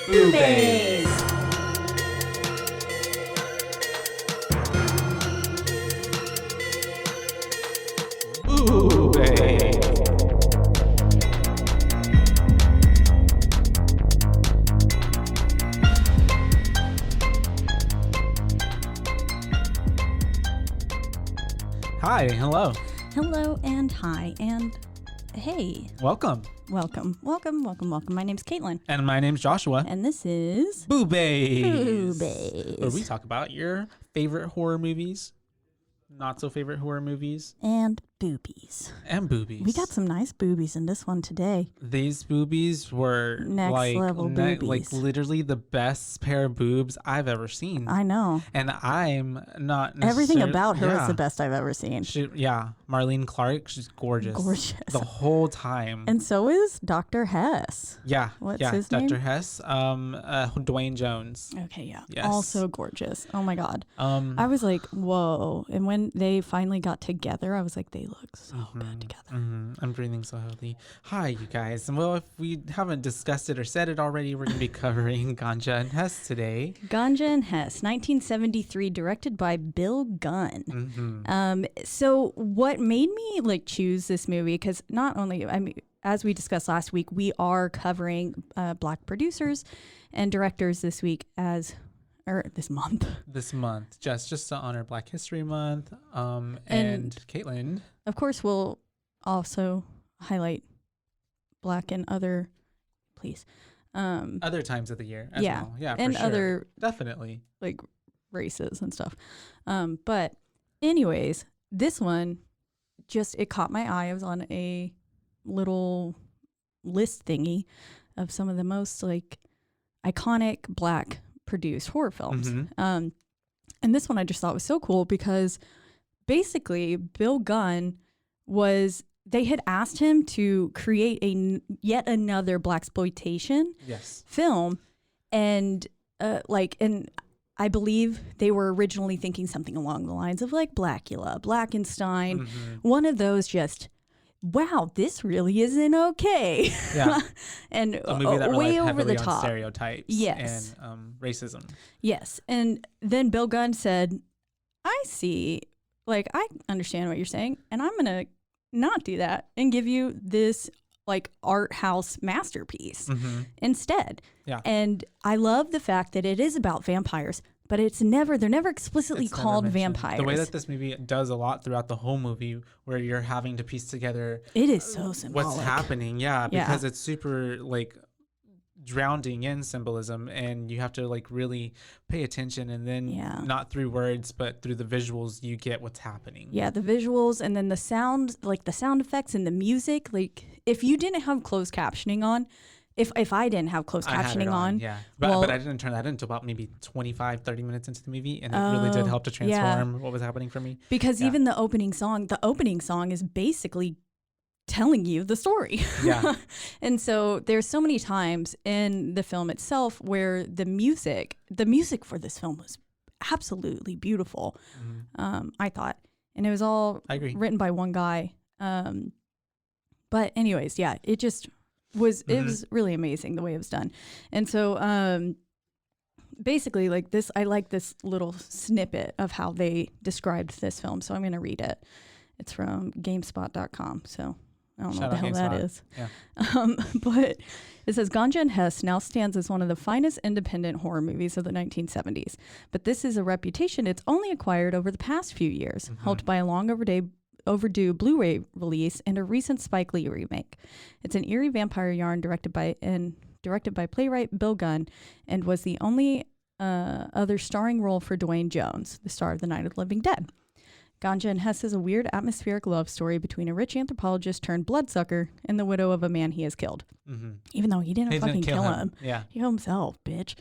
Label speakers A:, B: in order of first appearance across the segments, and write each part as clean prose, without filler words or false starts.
A: BooBaes. BooBaes. Hi, hello.
B: Hello and hi and hey.
A: Welcome.
B: Welcome. My name's Caitlin.
A: And my name's Joshua.
B: And this is
A: BooBaes.
B: BooBaes.
A: Where we talk about your favorite horror movies, not so favorite horror movies,
B: and boobies.
A: and boobies.
B: We got some nice boobies in this one today.
A: These boobies were
B: Next level boobies.
A: like literally the best pair of boobs I've ever seen.
B: I know.
A: And I'm not
B: Everything
A: necessar-
B: about her
A: yeah.
B: is the best I've ever seen.
A: Marlene Clark, she's gorgeous.
B: Gorgeous.
A: The whole time.
B: And so is Dr. Hess.
A: What's
B: his
A: Dr.
B: name?
A: Hess, Dwayne Jones.
B: Okay, yeah.
A: Yes.
B: Also gorgeous. Oh my God. I was like, whoa. And when they finally got together, I was like, they look so good together.
A: I'm breathing so heavily. Hi, you guys. And well, if we haven't discussed it or said it already, we're going to be covering Ganja and Hess today.
B: Ganja and Hess, 1973, directed by Bill Gunn. So what made me like choose this movie, because not only, I mean, as we discussed last week, we are covering Black producers and directors this week this month.
A: This month, just to honor Black History Month. And Caitlin.
B: Of course, we'll also highlight Black and other, please.
A: Other times of the year as well. Yeah,
B: and
A: for sure.
B: other
A: Definitely.
B: like races and stuff. But anyways, this one it caught my eye. I was on a little list thingy of some of the most like iconic Black produced horror films. And this one I just thought was so cool because basically Bill Gunn they had asked him to create yet another blaxploitation film, and I believe they were originally thinking something along the lines of like Blackula, Blackenstein, one of those just, wow, this really isn't okay.
A: Yeah.
B: And
A: a movie that
B: way
A: relied
B: over the
A: heavily
B: top.
A: on stereotypes
B: Yes.
A: and racism.
B: Yes. And then Bill Gunn said, I see, like, I understand what you're saying, and I'm going to not do that and give you this like art house masterpiece instead. Yeah. And I love the fact that it is about vampires, but they're never explicitly called vampires.
A: The way that this movie does a lot throughout the whole movie, where you're having to piece together
B: it is so symbolic.
A: What's happening, because it's super like drowning in symbolism, and you have to like really pay attention, and then not through words but through the visuals you get what's happening. Yeah,
B: the visuals, and then the sound, like the sound effects and the music. Like if you didn't have closed captioning on, if I didn't have closed captioning on,
A: but I didn't turn that until about maybe 25-30 minutes into the movie, and it really did help to transform what was happening for me,
B: because even the opening song is basically telling you the story. And so there's so many times in the film itself where the music for this film was absolutely beautiful. I thought, and it was all written by one guy. But anyways, it just was, it was really amazing the way it was done. And so basically like this, I like this little snippet of how they described this film. So I'm going to read it. It's from GameSpot.com. So I don't know what the hell that is. But it says, Ganja and Hess now stands as one of the finest independent horror movies of the 1970s. But this is a reputation it's only acquired over the past few years, helped by a long overdue Blu-ray release and a recent Spike Lee remake. It's an eerie vampire yarn directed by playwright Bill Gunn, and was the only other starring role for Dwayne Jones, the star of The Night of the Living Dead. Ganja and Hess is a weird atmospheric love story between a rich anthropologist turned bloodsucker and the widow of a man he has killed. Even though he didn't fucking kill him. Yeah. He killed himself, bitch.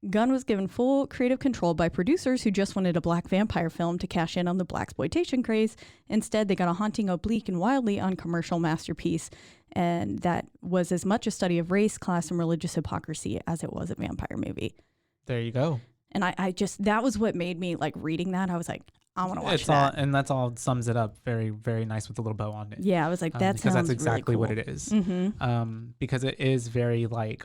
B: Gunn was given full creative control by producers who just wanted a Black vampire film to cash in on the blaxploitation craze. Instead, they got a haunting, oblique, and wildly uncommercial masterpiece, and that was as much a study of race, class, and religious hypocrisy as it was a vampire movie.
A: There you go.
B: And I just, that was what made me like reading that. I was like, I want to watch that.
A: And that's all sums it up very, very nice with a little bow on it.
B: Yeah, I was like, that sounds
A: because that's exactly
B: really cool.
A: what it is. Because it is very like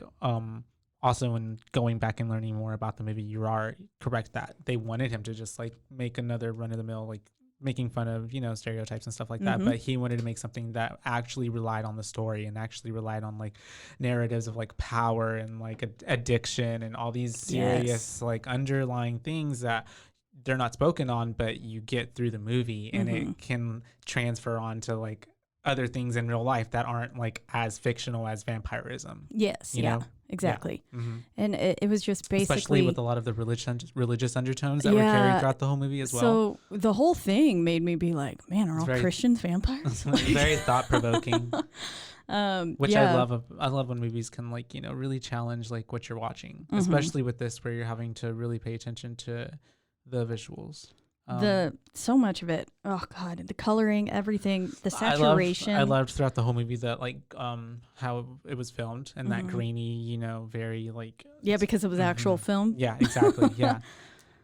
A: also in going back and learning more about the movie, you are correct that they wanted him to just like make another run of the mill, like making fun of, stereotypes and stuff like that. But he wanted to make something that actually relied on the story and actually relied on like narratives of like power and like addiction and all these serious like underlying things that they're not spoken on, but you get through the movie and it can transfer on to like other things in real life that aren't like as fictional as vampirism.
B: Yes. You know? Exactly. Yeah. And it was just basically,
A: especially with a lot of the religious undertones that were carried throughout the whole movie as well.
B: So the whole thing made me be like, man, are all Christians vampires?
A: Very thought-provoking. Which I love. I love when movies can like, really challenge like what you're watching, especially with this where you're having to really pay attention to the visuals.
B: So much of it. Oh God, the coloring, everything, the saturation.
A: I loved throughout the whole movie that like how it was filmed and that grainy, very like
B: because it was actual film.
A: Yeah, exactly. Yeah.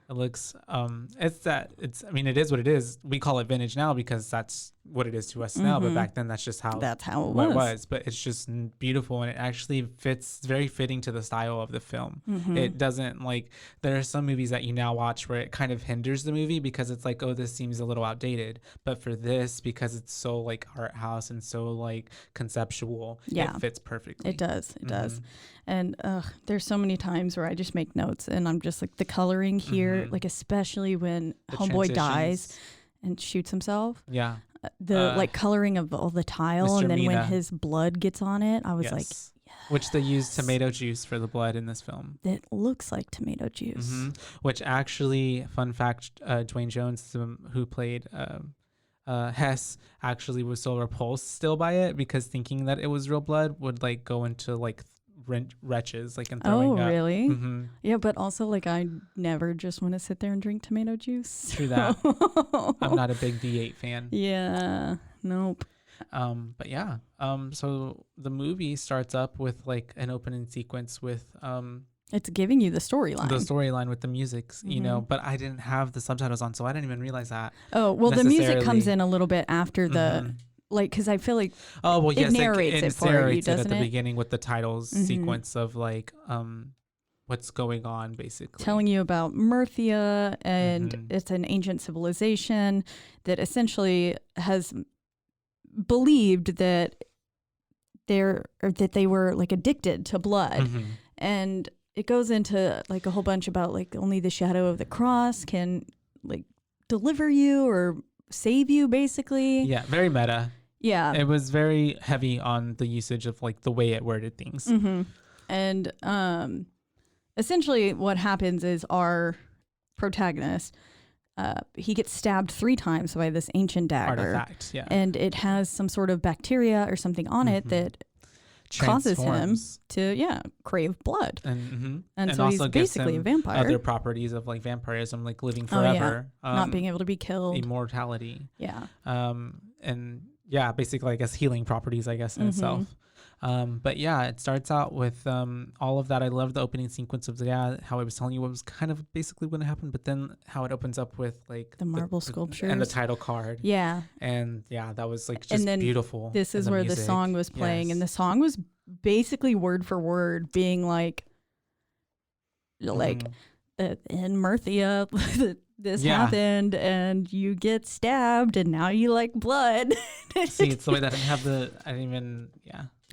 A: It looks it is what it is. We call it vintage now because that's what it is to us now, but back then that's how it was. But it's just beautiful, and it actually fits, very fitting to the style of the film. It doesn't like, there are some movies that you now watch where it kind of hinders the movie because it's like, oh, this seems a little outdated. But for this, because it's so like art house and so like conceptual, it fits perfectly.
B: It does. It does. And there's so many times where I just make notes and I'm just like, the coloring here, like especially when Homeboy dies and shoots himself.
A: Yeah.
B: The like coloring of all the tile, Mr. and then Mina. When his blood gets on it, I was like, yes.
A: Which they use tomato juice for the blood in this film.
B: It looks like tomato juice.
A: Which actually, fun fact, Dwayne Jones, who played Hess, actually was so repulsed still by it because thinking that it was real blood would like go into like wretches like and throwing up.
B: Really? Yeah, but also like I never just want to sit there and drink tomato juice.
A: True that. I'm not a big D8 fan.
B: Yeah, nope.
A: But yeah, so the movie starts up with like an opening sequence with
B: it's giving you the storyline
A: with the music, but I didn't have the subtitles on, so I didn't even realize that.
B: Oh, well, the music comes in a little bit after the like, because I feel like it narrates it for you, doesn't it?
A: At the beginning with the titles sequence of like what's going on, basically
B: telling you about Murthia, and it's an ancient civilization that essentially has believed that they were like addicted to blood, and it goes into like a whole bunch about like only the shadow of the cross can like deliver you or save you, basically.
A: Yeah, very meta.
B: Yeah.
A: It was very heavy on the usage of like the way it worded things.
B: And essentially what happens is our protagonist, he gets stabbed 3 times by this ancient dagger.
A: Artifact, yeah.
B: And it has some sort of bacteria or something on it that causes him to crave blood.
A: And
B: so
A: also
B: he's basically a vampire.
A: Other properties of like vampirism, like living forever,
B: not being able to be killed,
A: immortality.
B: Yeah.
A: And yeah, basically I guess healing properties, I guess, in itself. But yeah, it starts out with all of that. I love the opening sequence of how I was telling you what was kind of basically going to happen, but then how it opens up with like
B: the marble sculptures
A: and the title card.
B: Yeah.
A: And yeah, that was like just beautiful.
B: This is where the song was playing, and the song was basically word for word being like in Murthia this happened and you get stabbed and now you like blood.
A: See, it's the way that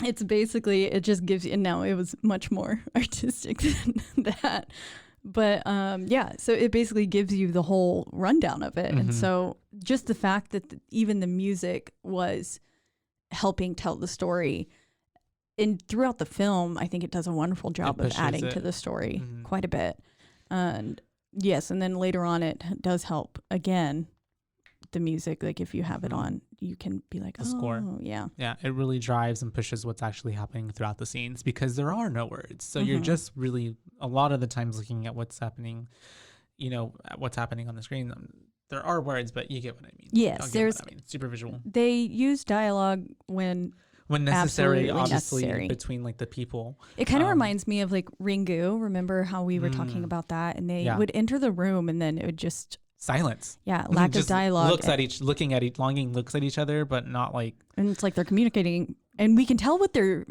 B: it's basically, it just gives you, and now it was much more artistic than that. But so it basically gives you the whole rundown of it. And so just the fact that even the music was helping tell the story, and throughout the film, I think it does a wonderful job of adding to the story quite a bit. And yes, and then later on it does help again. The music, like if you have it on, you can be like,
A: the score.
B: Yeah,
A: it really drives and pushes what's actually happening throughout the scenes because there are no words, so you're just really a lot of the times looking at what's happening, what's happening on the screen. There are words, but you get what I mean.
B: Yes, there's
A: super visual.
B: They use dialogue when
A: necessary, obviously, between like the people.
B: It kind of reminds me of like Ringu. Remember how we were talking about that, and they would enter the room and then it would just
A: silence.
B: Yeah, lack of dialogue.
A: Looks at each other, but not like.
B: And it's like they're communicating, and we can tell what they're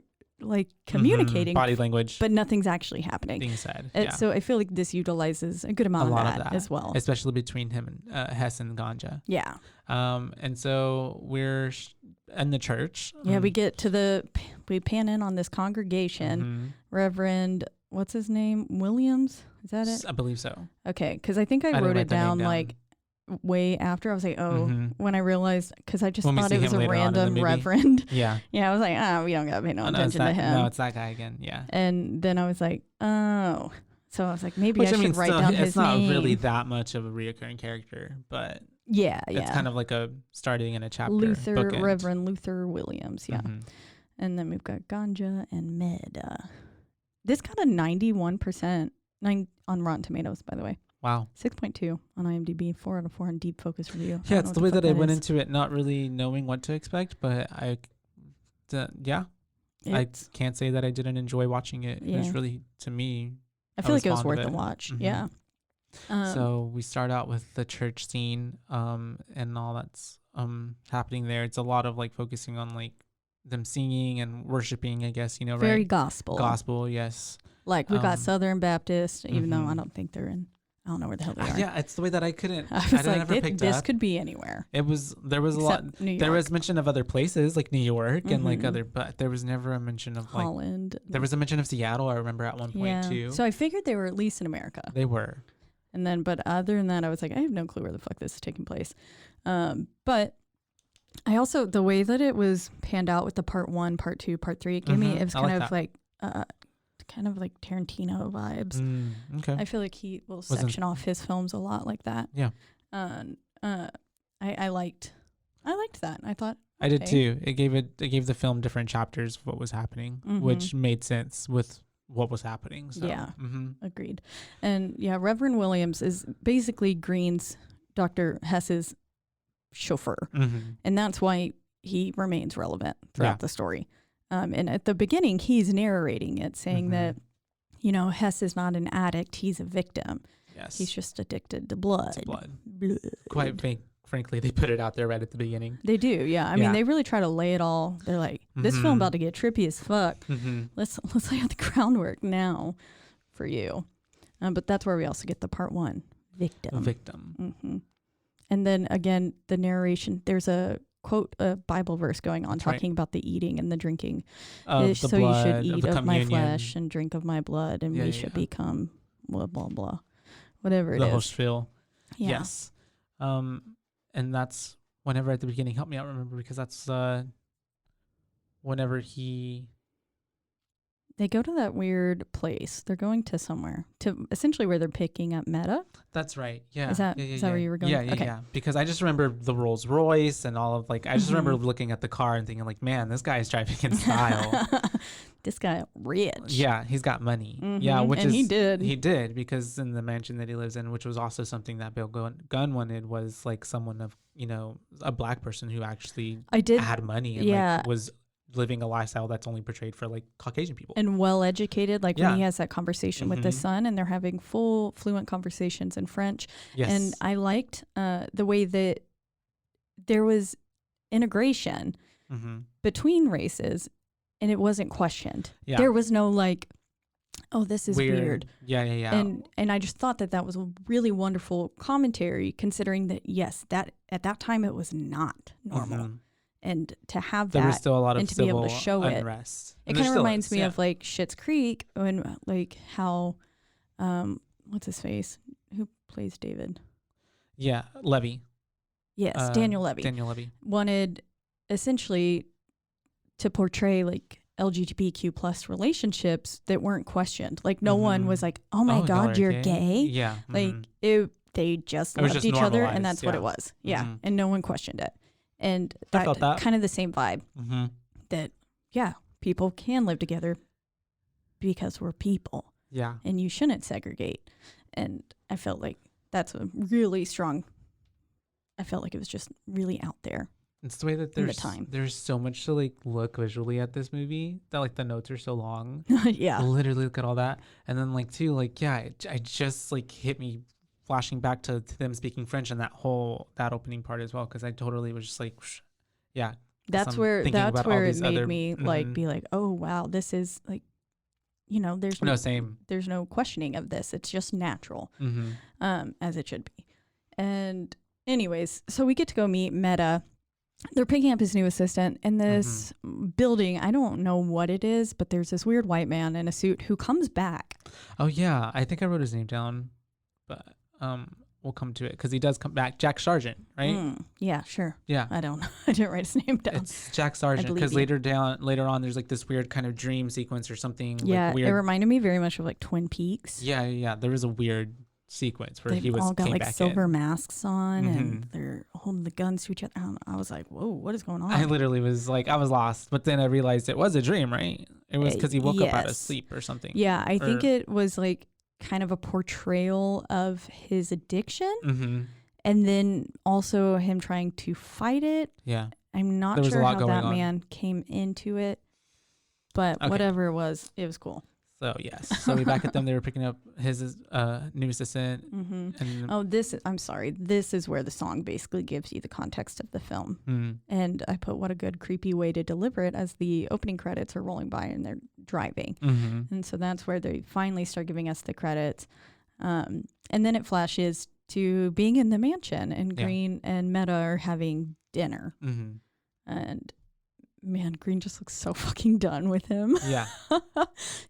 B: like communicating
A: body language,
B: but nothing's actually happening
A: being said.
B: So I feel like this utilizes a good amount of that as well,
A: especially between him and Hess and Ganja.
B: Yeah.
A: And so we're in the church.
B: Yeah, we get to we pan in on this congregation. Reverend, what's his name? Williams? Is that it?
A: I believe so.
B: Okay, because I think I wrote it down like way after. I was like, when I realized, because I just thought it was a random reverend.
A: Yeah.
B: Yeah, I was like, we don't got to pay no attention to him.
A: No, it's that guy again. Yeah.
B: And then I was like, oh. So I was like, maybe I should write down his name.
A: It's not really that much of a reoccurring character, but it's kind of like a starting in a chapter.
B: Reverend Luther Williams. Yeah. And then we've got Ganja and Med. This got a 91% on Rotten Tomatoes, by the way.
A: Wow.
B: 6.2 on IMDb, 4 out of 4 on Deep Focus Review.
A: Yeah, it's the way that I went into it, not really knowing what to expect, but I can't say that I didn't enjoy watching it. It was really, to me,
B: I feel like it was worth the watch. Yeah.
A: So we start out with the church scene and all that's happening there. It's a lot of like focusing on like them singing and worshiping, I guess,
B: very
A: right?
B: gospel,
A: yes.
B: Like we got Southern Baptist, even though I don't think they're in, I don't know where the hell they are.
A: Yeah, it's the way that I
B: like, this could be anywhere.
A: There was a lot. There was mention of other places like New York and like but there was never a mention of like
B: Holland.
A: There was a mention of Seattle, I remember at one point too.
B: So I figured they were at least in America.
A: They were.
B: And then, but other than that, I was like, I have no clue where the fuck this is taking place. But I also, the way that it was panned out with the part 1, part 2, part 3, it gave me, it was kind of like Tarantino vibes.
A: Okay.
B: I feel like he will section off his films a lot like that.
A: Yeah.
B: I liked that. I thought
A: I did too. It gave the film different chapters of what was happening, which made sense with what was happening. So.
B: Yeah. Agreed. And yeah, Reverend Williams is basically Green's Dr. Hess's chauffeur, and that's why he remains relevant throughout the story. And at the beginning, he's narrating it, saying that, Hess is not an addict; he's a victim.
A: Yes,
B: he's just addicted to blood.
A: Quite frankly, they put it out there right at the beginning.
B: They do, yeah. I mean, they really try to lay it all. They're like, this film about to get trippy as fuck. Let's lay out the groundwork now for you. But that's where we also get the part 1 victim. And then again, the narration. There's a quote, a Bible verse going on talking about the eating and the drinking. So you should eat of my flesh and drink of my blood, and we should become blah blah blah, whatever it is.
A: The whole spiel.
B: Yeah.
A: Yes. And that's whenever at the beginning, help me out, remember, because that's whenever
B: they go to that weird place. They're going to somewhere, to essentially where they're picking up Meta.
A: That's right. Yeah.
B: Is that where you were going?
A: Yeah. Because I just remember the Rolls Royce and all of I just remember looking at the car and thinking like, man, this guy's driving in style.
B: This guy rich.
A: Yeah, he's got money. Yeah, he did, because in the mansion that he lives in, which was also something that Bill Gunn wanted, was like someone of a black person who actually had money and was living a lifestyle that's only portrayed for like Caucasian people
B: and well educated. Like when he has that conversation with his son, and they're having full fluent conversations in French. Yes. And I liked the way that there was integration between races. And it wasn't questioned. Yeah. There was no like, oh, this is weird.
A: Yeah.
B: And I just thought that was a really wonderful commentary, considering that, yes, that at that time it was not normal. And to have that,
A: there was still a lot of
B: and to be able to show
A: unrest.
B: It kind of reminds me of like Schitt's Creek, when like how, what's his face? Who plays David?
A: Yeah, Levy.
B: Yes, Daniel Levy wanted essentially to portray like LGBTQ plus relationships that weren't questioned. Like no one was like, oh my God, you're gay.
A: Yeah.
B: Like they just loved each other, and that's what it was. Yeah. And no one questioned it. And that kind of the same vibe that, people can live together because we're people.
A: Yeah.
B: And you shouldn't segregate. And I felt like that's a really strong, I felt like it was just really out there.
A: It's the way that there's so much to like look visually at this movie that like the notes are so long.
B: Yeah.
A: Literally look at all that. And then like too, like, I just like hit me flashing back to them speaking French and that opening part as well. Cause I totally was just like,
B: That's where it made me like be like, oh wow, this is like, there's there's no questioning of this. It's just natural, as it should be. And anyways, so we get to go meet Meta. They're picking up his new assistant in this building. I don't know what it is, but there's this weird white man in a suit who comes back.
A: Oh yeah, I think I wrote his name down, but we'll come to it because he does come back. Jack Sargent, right?
B: Yeah, sure.
A: Yeah,
B: I don't know. I didn't write his name down.
A: It's Jack Sargent because later on, there's like this weird kind of dream sequence or something.
B: Yeah,
A: like weird.
B: It reminded me very much of like Twin Peaks.
A: Yeah. There was a weird sequence where
B: he all got like silver masks on and they're holding the guns to each other. I was like, whoa, what is going on?
A: I literally was like, I was lost, but then I realized it was a dream, right? It was because he woke up out of sleep or something.
B: Yeah, I think it was like kind of a portrayal of his addiction and then also him trying to fight it.
A: Yeah.
B: I'm not sure how that man came into it, but whatever it was cool.
A: So yes, so we back at them. They were picking up his new assistant.
B: And I'm sorry. This is where the song basically gives you the context of the film. And I put what a good creepy way to deliver it as the opening credits are rolling by and they're driving. And so that's where they finally start giving us the credits. And then it flashes to being in the mansion and Green and Meta are having dinner. And man, Green just looks so fucking done with him.
A: Yeah.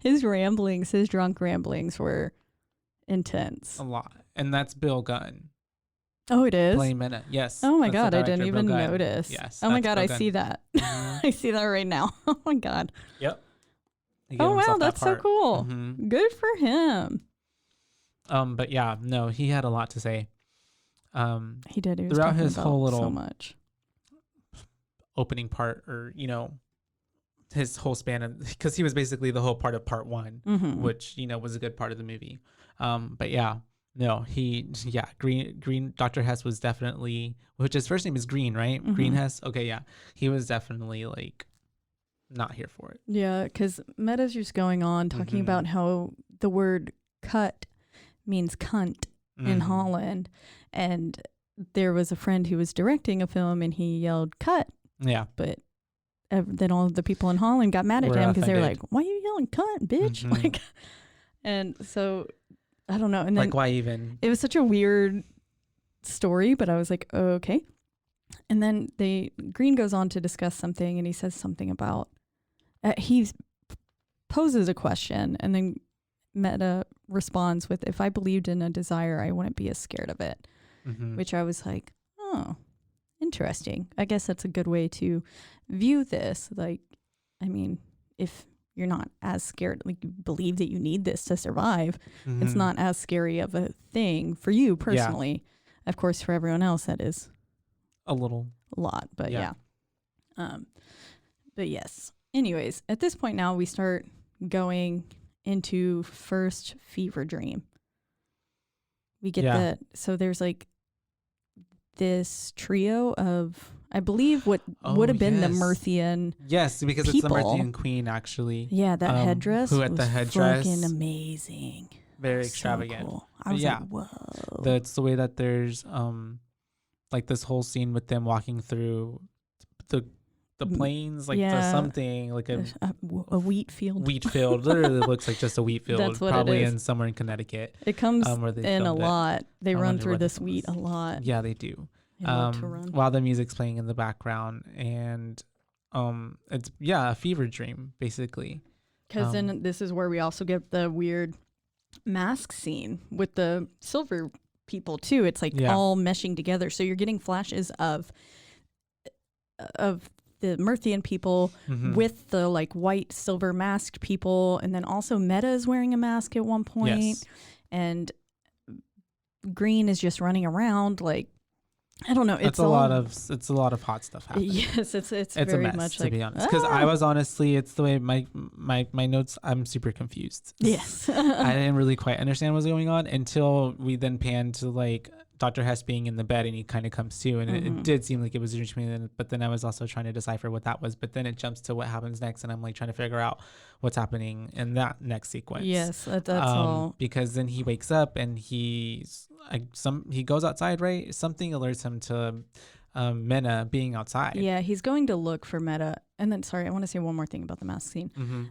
B: His drunk ramblings were intense.
A: A lot. And that's Bill Gunn.
B: Oh, it is?
A: Playing Meta. Yes.
B: Oh my God, I didn't even notice. Yes. Oh my God, I see that. I see that right now. Oh my God.
A: Yep.
B: Oh wow, that's so cool. Good for him.
A: But yeah, no, he had a lot to say.
B: He did. He was
A: throughout his whole little
B: so much
A: opening part, or his whole span of, because he was basically the whole part of part one, which was a good part of the movie. But yeah, no, Green Dr. Hess was definitely, which his first name is Green, right? Green Hess. Okay, yeah, he was definitely like not here for it.
B: Yeah, because Meta's just going on talking about how the word cut means cunt in Holland, and there was a friend who was directing a film and he yelled cut. Yeah. But then all the people in Holland got mad at him because they were like, why are you yelling cunt, bitch? Like, and so I don't know. And then
A: like, why even?
B: It was such a weird story, but I was like, oh, okay. And then Green goes on to discuss something and he says something about, he poses a question and then Meta responds with, if I believed in a desire, I wouldn't be as scared of it, which I was like, oh, interesting. I guess that's a good way to view this. Like, I mean, if you're not as scared, like you believe that you need this to survive, it's not as scary of a thing for you personally. Yeah. Of course, for everyone else, that is
A: a
B: lot, but yeah. But yes. Anyways, at this point now we start going into first fever dream. We get so there's like this trio of, I believe what would have been the Merthian.
A: Yes, because people. It's the Merthian queen actually.
B: Yeah, that headdress was
A: the headdress
B: fucking amazing.
A: Very extravagant.
B: So cool. I was like, whoa.
A: That's the way that there's like this whole scene with them walking through the plains, like something like a
B: wheat field.
A: Wheat field. Literally looks like just a wheat field.
B: That's what
A: probably
B: it is.
A: In somewhere in Connecticut.
B: It comes in a lot. They run through this wheat a lot.
A: Yeah, they do.
B: They love to run.
A: While the music's playing in the background, and it's a fever dream basically.
B: Because then this is where we also get the weird mask scene with the silver people too. It's like all meshing together. So you're getting flashes of the Merthian people with the like white silver masked people, and then also Meta is wearing a mask at one point, and Green is just running around like, I don't know. It's a lot
A: of hot stuff happening.
B: Yes, it's
A: very a mess,
B: much
A: to
B: like,
A: be honest. Because I was honestly, it's the way my notes. I'm super confused.
B: Yes,
A: I didn't really quite understand what was going on until we then panned to like Dr. Hess being in the bed and he kind of comes to, and it did seem like it was a dream. But then I was also trying to decipher what that was. But then it jumps to what happens next, and I'm like trying to figure out what's happening in that next sequence.
B: Yes, that's all.
A: Because then he wakes up and he goes outside, right? Something alerts him to Mena being outside.
B: Yeah, he's going to look for Meta. And then, sorry, I want to say one more thing about the mask scene.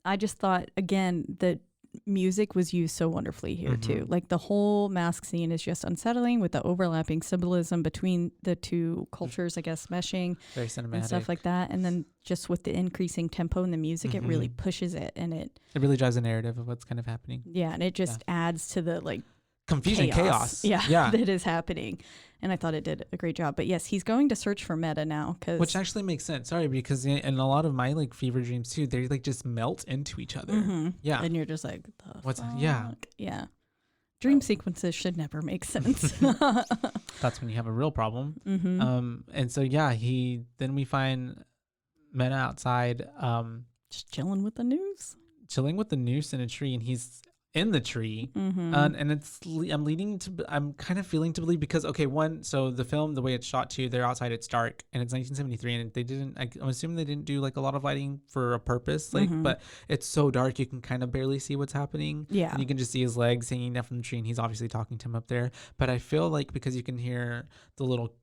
B: I just thought, again, that music was used so wonderfully here too. Like the whole mask scene is just unsettling with the overlapping symbolism between the two cultures, I guess, meshing.
A: Very cinematic.
B: And stuff like that. And then just with the increasing tempo in the music, it really pushes it, and it
A: really drives the narrative of what's kind of happening.
B: Yeah, and it just adds to the like
A: confusion, chaos.
B: Yeah, that is happening. And I thought it did a great job. But yes, he's going to search for Meta now.
A: Which actually makes sense. Sorry, because in a lot of my like fever dreams too, they like just melt into each other. Yeah.
B: And you're just like,
A: what's
B: fuck?
A: Yeah.
B: Yeah. Dream sequences should never make sense.
A: That's when you have a real problem. And so yeah, then we find Meta outside,
B: just chilling with the noose.
A: Chilling with the noose in a tree, and he's in the tree, and I'm kind of feeling to believe because so the film, the way it's shot too, they're outside, it's dark, and it's 1973, and I'm assuming they didn't do like a lot of lighting for a purpose, like, but it's so dark you can kind of barely see what's happening. And you can just see his legs hanging down from the tree, and he's obviously talking to him up there. But I feel like because you can hear the little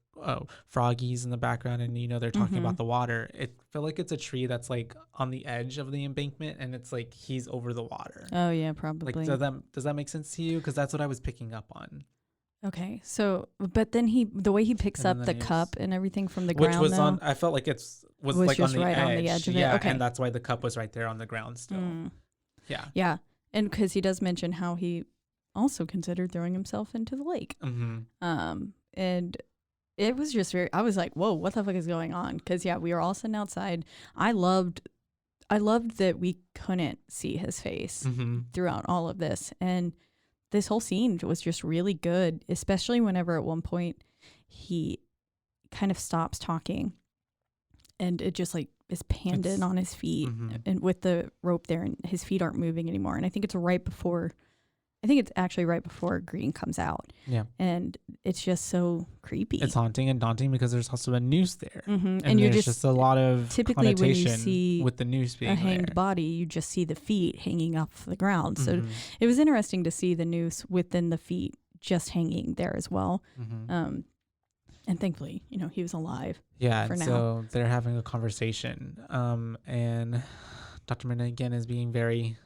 A: froggies in the background, and they're talking about the water, it feel like it's a tree that's like on the edge of the embankment, and it's like he's over the water.
B: Oh yeah, probably.
A: Like, does that make sense to you? Because that's what I was picking up on.
B: Okay, so but then the way he picks up the cup and everything from the ground,
A: which was I felt like was like
B: just
A: on the
B: right
A: edge.
B: on the edge of it.
A: Yeah,
B: okay.
A: And that's why the cup was right there on the ground still. Yeah,
B: and because he does mention how he also considered throwing himself into the lake. And it was just I was like, whoa, what the fuck is going on? Because we were all sitting outside. I loved that we couldn't see his face throughout all of this. And this whole scene was just really good, especially whenever at one point he kind of stops talking and it just like is panted on his feet and with the rope there, and his feet aren't moving anymore. And I think it's actually right before Green comes out. Yeah. And it's just so creepy.
A: It's haunting and daunting because there's also a noose there.
B: And you're just
A: a lot of
B: typically when you see
A: with the noose being
B: a hanged body, you just see the feet hanging off the ground. So it was interesting to see the noose within the feet just hanging there as well. And thankfully, he was alive.
A: Yeah. For now. So they're having a conversation. And Dr. Mena again is being very...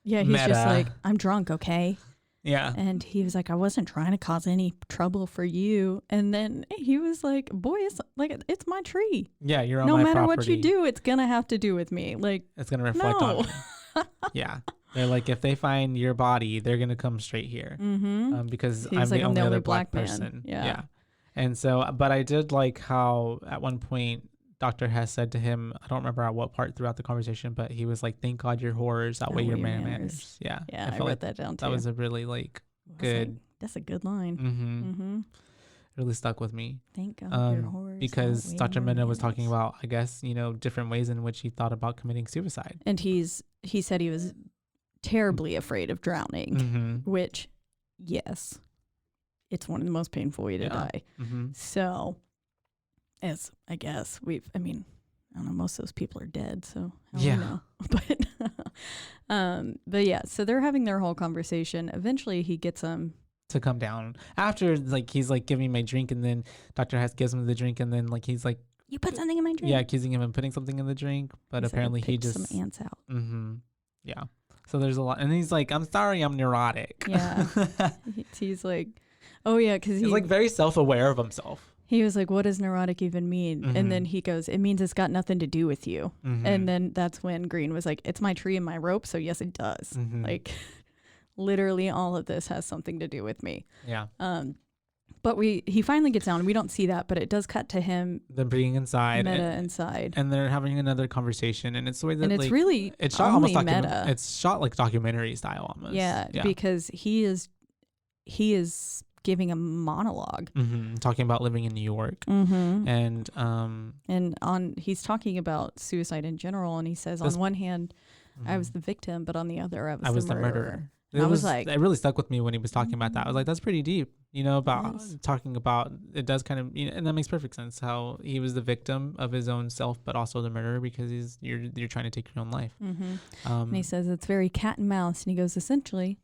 B: Yeah, he's
A: meta.
B: Just like, I'm drunk, okay?
A: Yeah.
B: And he was like, I wasn't trying to cause any trouble for you. And then he was like, boy, it's my tree.
A: Yeah, you're on my property.
B: No matter what you do, it's going to have to do with me. Like,
A: it's going to reflect on me. Yeah. They're like, if they find your body, they're going to come straight here. Because I'm the only other black person. Yeah. And so, but I did like how at one point, Dr. Hess said to him, I don't remember at what part throughout the conversation, but he was like, thank God your horrors outweigh your manners. Yeah.
B: Yeah, I wrote that down too.
A: That was a really good.
B: That's a good line.
A: It really stuck with me.
B: Thank God your horrors
A: because Dr. Mena was talking about, I guess, different ways in which he thought about committing suicide.
B: And he said he was terribly afraid of drowning, which, yes, it's one of the most painful ways to die. So... as I guess I don't know, most of those people are dead, so how do we know? But yeah, so they're having their whole conversation. Eventually he gets them
A: to come down after like he's like giving me my drink, and then Dr. Hess gives him the drink, and then like he's like,
B: you put something in my drink.
A: Yeah, accusing him of putting something in the drink, but apparently he just
B: some ants out.
A: Yeah. So there's a lot, and he's like, I'm sorry, I'm neurotic.
B: Yeah. He's like, oh yeah, because
A: he's like very self-aware of himself.
B: He was like, what does neurotic even mean? And then he goes, it means it's got nothing to do with you. And then that's when Green was like, it's my tree and my rope. So yes, it does. Like literally all of this has something to do with me.
A: Yeah.
B: But he finally gets down. We don't see that, but it does cut to him.
A: Them being inside.
B: Meta inside.
A: And they're having another conversation. And it's the way that
B: and it's really it's shot almost meta.
A: It's shot like documentary style almost.
B: Yeah. Because he is giving a monologue,
A: talking about living in New York, and
B: he's talking about suicide in general, and he says on one hand, I was the victim, but on the other, I was the murderer.
A: It really stuck with me when he was talking about that. I was like, that's pretty deep, about talking about it does kind of, and that makes perfect sense how he was the victim of his own self, but also the murderer because you're trying to take your own life.
B: And he says it's very cat and mouse, and he goes, essentially,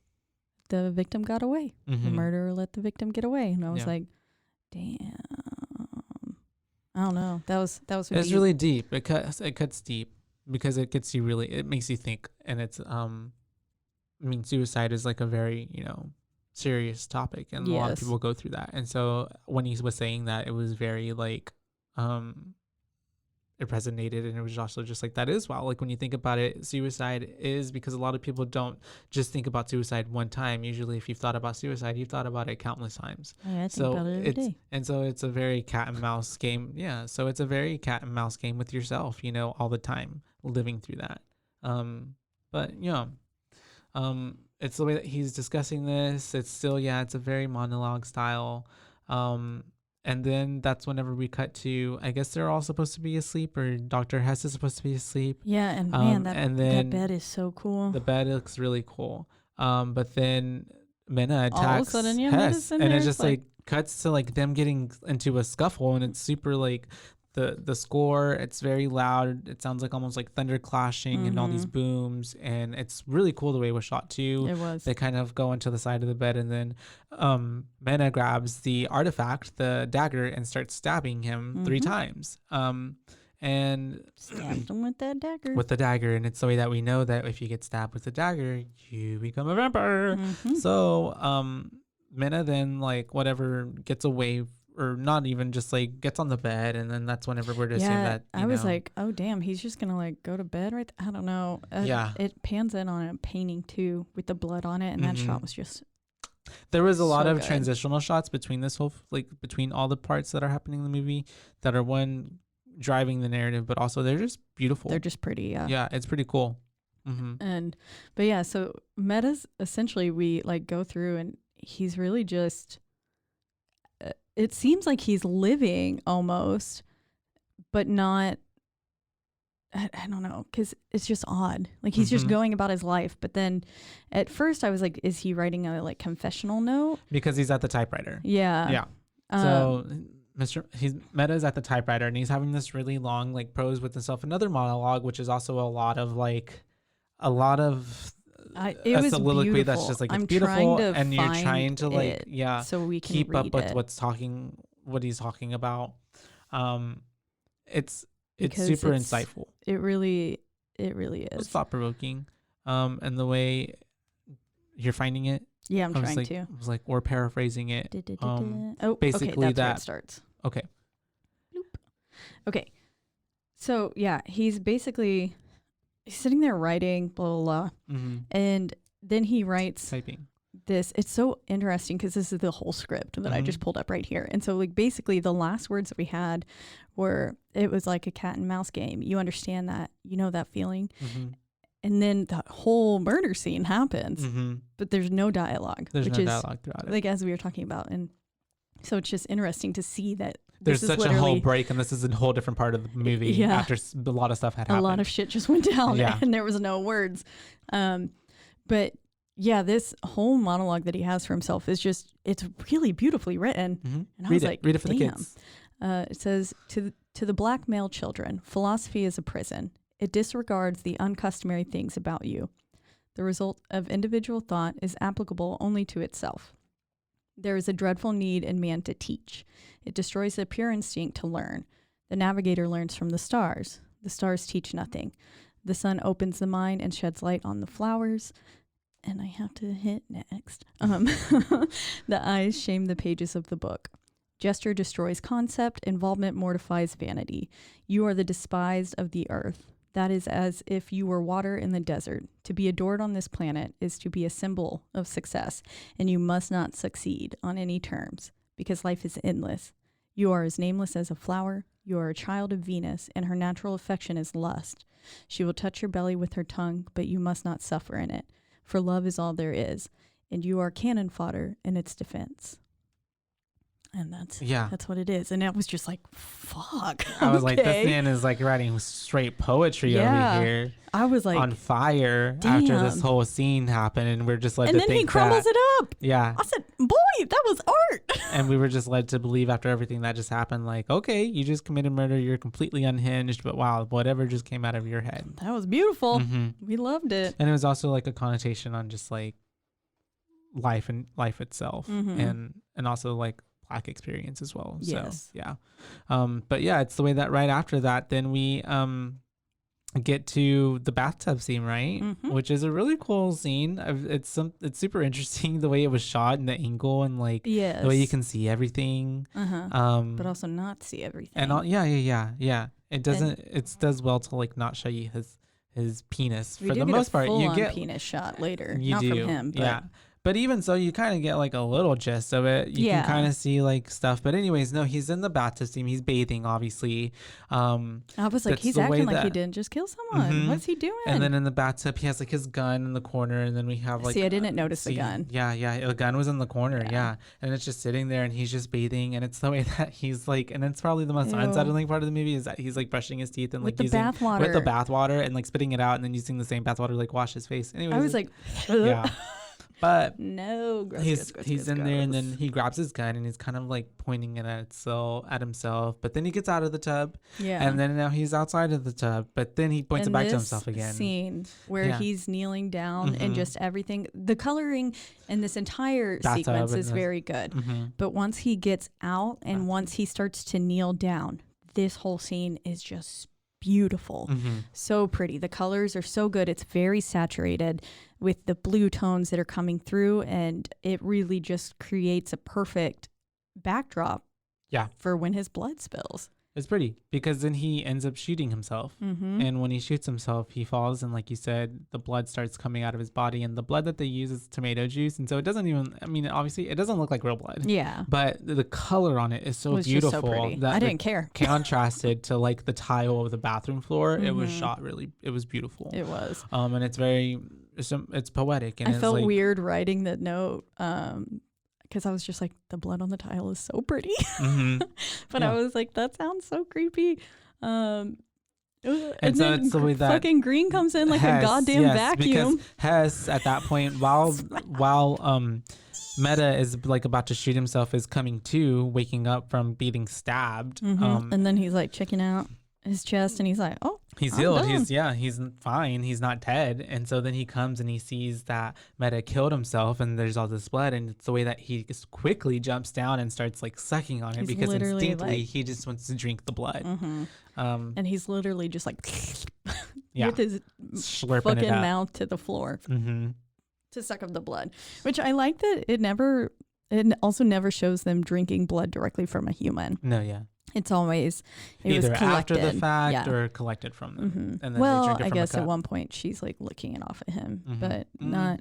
B: the victim got away. The murderer let the victim get away. And I was like, damn. I don't know. That was
A: it's really deep. It cuts deep because it gets you really, it makes you think. And it's I mean, suicide is like a very, serious topic, and a lot of people go through that. And so when he was saying that, it was very like it resonated, and it was also just like, that is, wow, like when you think about it, suicide is, because a lot of people don't just think about suicide one time. Usually if you've thought about suicide, you've thought about it countless times.
B: I think about it every day.
A: And so it's a very cat and mouse game. Yeah, so it's a very cat and mouse game with yourself, all the time, living through that. But it's the way that he's discussing this. It's still, it's a very monologue style. And then that's whenever we cut to, I guess they're all supposed to be asleep, or Dr. Hess is supposed to be asleep.
B: Yeah, and man, that bed is so cool.
A: The bed looks really cool. But then Mena attacks
B: all of a sudden,
A: Hess, and it just like cuts to like them getting into a scuffle, and it's super like the score. It's very loud. It sounds like almost like thunder clashing and all these booms, and it's really cool the way it was shot too.
B: It was.
A: They kind of go into the side of the bed, and then Mena grabs the artifact, the dagger, and starts stabbing him 3 times. And
B: stabbed him with that dagger.
A: With the dagger, and it's the way that we know that if you get stabbed with the dagger, you become a vampire. So Mena then like whatever gets away. Or not even, just like gets on the bed, and then that's whenever we're to assume that
B: I was like, oh damn, he's just gonna like go to bed right I don't know. It pans in on a painting too with the blood on it, and that shot was just,
A: there was a lot of transitional shots between this whole, like between all the parts that are happening in the movie that are one driving the narrative, but also they're just beautiful.
B: They're just pretty.
A: Yeah, it's pretty cool.
B: But yeah, so Meta's essentially, we like go through, and he's really just, it seems like he's living almost, but not, I don't know, because it's just odd. Like he's just going about his life. But then at first I was like, is he writing a like confessional note?
A: Because he's at the typewriter.
B: Yeah.
A: Yeah. So Meta's at the typewriter, and he's having this really long like prose with himself, another monologue, which is also a lot of it was soliloquy beautiful. That's just like, it's beautiful, and you're trying to like
B: so we can
A: keep up with
B: what
A: he's talking about. It's super insightful.
B: It really is.
A: It's thought provoking. And the way you're finding it.
B: Yeah, I'm trying to.
A: I was like, we're paraphrasing it.
B: Basically okay, that's where it starts.
A: Okay.
B: Bloop. Okay. So yeah, he's sitting there writing, blah, blah, blah. And then he writes
A: typing
B: this. It's so interesting because this is the whole script that I just pulled up right here. And so like basically the last words that we had were, it was like a cat and mouse game. You understand that, that feeling. And then that whole murder scene happens, but there's no dialogue.
A: There's no dialogue throughout it.
B: Like as we were talking about. And so it's just interesting to see that
A: there's such a whole break, and this is a whole different part of the movie after a lot of stuff had happened.
B: A lot of shit just went down, and there was no words. But yeah, this whole monologue that he has for himself is just, it's really beautifully written. And I was like,
A: read it for the kids.
B: It says, to the black male children, philosophy is a prison. It disregards the uncustomary things about you. The result of individual thought is applicable only to itself. There is a dreadful need in man to teach. It destroys the pure instinct to learn. The navigator learns from the stars. The stars teach nothing. The sun opens the mind and sheds light on the flowers. And I have to hit next. The eyes shame the pages of the book. Gesture destroys concept. Involvement mortifies vanity. You are the despised of the earth. That is as if you were water in the desert. To be adored on this planet is to be a symbol of success, and you must not succeed on any terms, because life is endless. You are as nameless as a flower. You are a child of Venus, and her natural affection is lust. She will touch your belly with her tongue, but you must not suffer in it, for love is all there is, and you are cannon fodder in its defense. And that's what it is. And it was just like, fuck.
A: I was like, this man is like writing straight poetry over here.
B: I was like,
A: on fire after this whole scene happened, and we're just led to think that.
B: And then he crumbles it up.
A: Yeah.
B: I said, boy, that was art.
A: And we were just led to believe after everything that just happened, like, okay, you just committed murder. You're completely unhinged, but wow, whatever just came out of your head.
B: That was beautiful. We loved it.
A: And it was also like a connotation on just like life and life itself, and also like Black experience as well.
B: Yes.
A: So yeah. But yeah, it's the way that right after that, then we get to the bathtub scene, right? Which is a really cool scene. It's super interesting the way it was shot and the angle and like the way you can see everything.
B: But also not see everything.
A: And yeah. It does well to like not show you his penis for the most part.
B: You get a penis shot later, not from him. But
A: yeah. But even so, you kind of get like a little gist of it. You can kind of see like stuff. But anyways, no, he's in the bathtub scene. He's bathing, obviously.
B: I was like, he's acting like he didn't just kill someone. What's he doing?
A: And then in the bathtub, he has like his gun in the corner. And then we have like...
B: See, I didn't notice the gun.
A: Yeah. The gun was in the corner. Yeah. And it's just sitting there and he's just bathing. And it's the way that he's like... And it's probably the most unsettling part of the movie is that he's like brushing his teeth and like
B: with the
A: bathwater and like spitting it out and then using the same bathwater to like wash his face. Anyways,
B: I was like...
A: yeah. But
B: no,
A: he's in there and then he grabs his gun and he's kind of like pointing it at himself. But then he gets out of the tub. Yeah. And then now he's outside of the tub. But then he points it back to himself again.
B: Scene where he's kneeling down and just everything. The coloring in this entire sequence is very good. But once he gets out and once he starts to kneel down, this whole scene is just beautiful. So pretty. The colors are so good. It's very saturated with the blue tones that are coming through, and it really just creates a perfect backdrop for when his blood spills.
A: It's pretty because then he ends up shooting himself. And when he shoots himself, he falls. And like you said, the blood starts coming out of his body, and the blood that they use is tomato juice. And so it doesn't even, I mean, obviously it doesn't look like real blood. Yeah. But the color on it is so beautiful.
B: Just so pretty. That I didn't care.
A: Contrasted to like the tile of the bathroom floor. It was shot it was beautiful.
B: It was.
A: And it's very, it's poetic. And
B: I felt weird writing the note. Because I was just like, the blood on the tile is so pretty. But I was like, that sounds so creepy. And so it's the way that fucking green comes in like Hess, a goddamn vacuum.
A: Because Hess at that point, while Meta is like about to shoot himself, is coming to, waking up from being stabbed.
B: And then he's like checking out his chest and he's like, oh,
A: he's healed. He's fine. He's not dead. And so then he comes and he sees that Meta killed himself and there's all this blood, and it's the way that he just quickly jumps down and starts like sucking on it because instinctively he just wants to drink the blood.
B: And he's literally just like with his fucking mouth to the floor to suck up the blood, which I like that it also never shows them drinking blood directly from a human.
A: No, yeah.
B: It's always
A: either after the fact or collected from them. And then they drink it from
B: I guess at one point she's like licking it off of him, but not.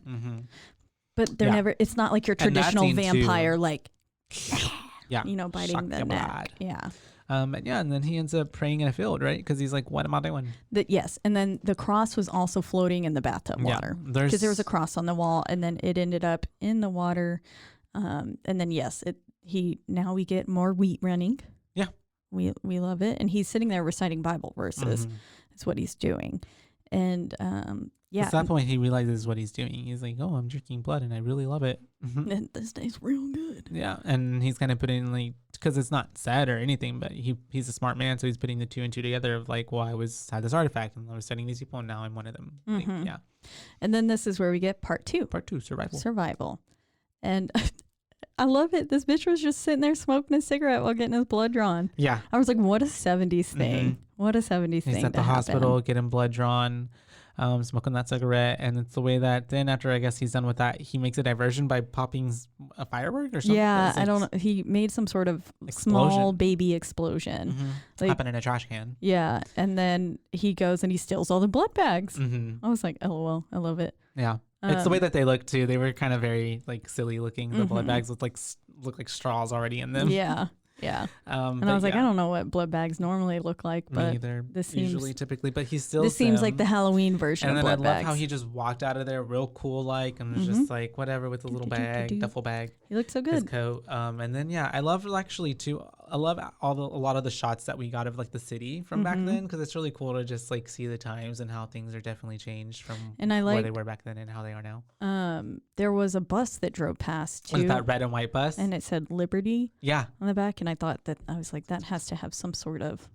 B: But they're never. It's not like your traditional vampire, like biting the neck. Yeah.
A: And then he ends up praying in a field, right? Because he's like, "What am I doing?"
B: Yes, and then the cross was also floating in the bathtub water because there was a cross on the wall, and then it ended up in the water, and then now we get more wheat running. Yeah. We love it. And he's sitting there reciting Bible verses. That's what he's doing. And
A: at that point he realizes what he's doing. He's like, oh, I'm drinking blood and I really love it.
B: And this tastes real good.
A: Yeah. And he's kind of putting like, because it's not sad or anything, but he's a smart man. So he's putting the two and two together of like, well, had this artifact and I was studying these people and now I'm one of them. Like, yeah.
B: And then this is where we get part two. Survival. And I love it. This bitch was just sitting there smoking a cigarette while getting his blood drawn. Yeah. I was like, what a 70s thing. What a 70s thing.
A: He's at the hospital getting blood drawn, smoking that cigarette. And it's the way that then after I guess he's done with that, he makes a diversion by popping a firework or something.
B: Yeah, I don't know. He made some sort of small baby explosion.
A: Like, happened in a trash can.
B: Yeah. And then he goes and he steals all the blood bags. I was like, LOL. I love it.
A: Yeah. It's the way that they look too. They were kind of very like silly looking. The blood bags look like straws already in them.
B: Yeah. Yeah. And I was like, I don't know what blood bags normally look like, but
A: this seems usually typically, but he's still.
B: This seems like the Halloween version of blood bags. And then I love
A: how he just walked out of there real cool, like, and was just like whatever with the little bag, duffel bag.
B: He looked so good.
A: His coat. And then I love actually too. I love a lot of the shots that we got of like the city from back then, because it's really cool to just like see the times and how things are definitely changed from where they were back then and how they are now.
B: There was a bus that drove past too.
A: Was that red and white bus?
B: And it said Liberty. Yeah. On the back, and I thought that I was like, that has to have some sort of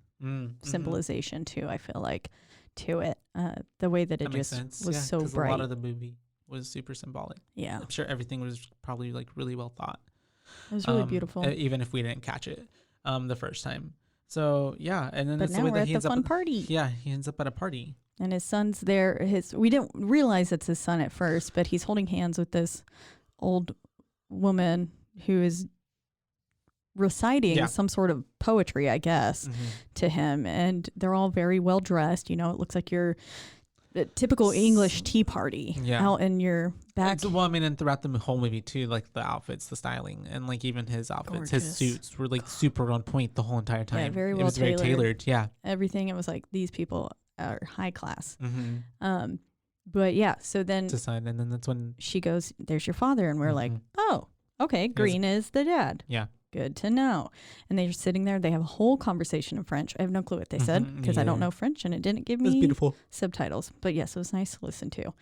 B: symbolization too. I feel like to it, the way that it just was so bright.
A: A lot of the movie was super symbolic. Yeah, I'm sure everything was probably like really well thought.
B: It was really beautiful.
A: Even if we didn't catch it the first time. So yeah, and then
B: but now we're at the fun party.
A: Yeah, he ends up at a party.
B: And his son's there. We didn't realize it's his son at first, but he's holding hands with this old woman who is reciting some sort of poetry, I guess, to him. And they're all very well dressed. You know, it looks like you're a typical English tea party out in your back.
A: Well, I mean, and throughout the whole movie too, like the outfits, the styling, and like even his outfits, his suits were like super on point the whole entire time.
B: Yeah, very well tailored.
A: Very tailored. Yeah,
B: everything. It was like these people are high class. But yeah, so then
A: decide, and then that's when
B: she goes, "There's your father," and we're like, "Oh, okay, Green is the dad."
A: Yeah.
B: Good to know. And they're sitting there. They have a whole conversation in French. I have no clue what they said because I don't know French and it didn't give me subtitles. But yes, it was nice to listen to.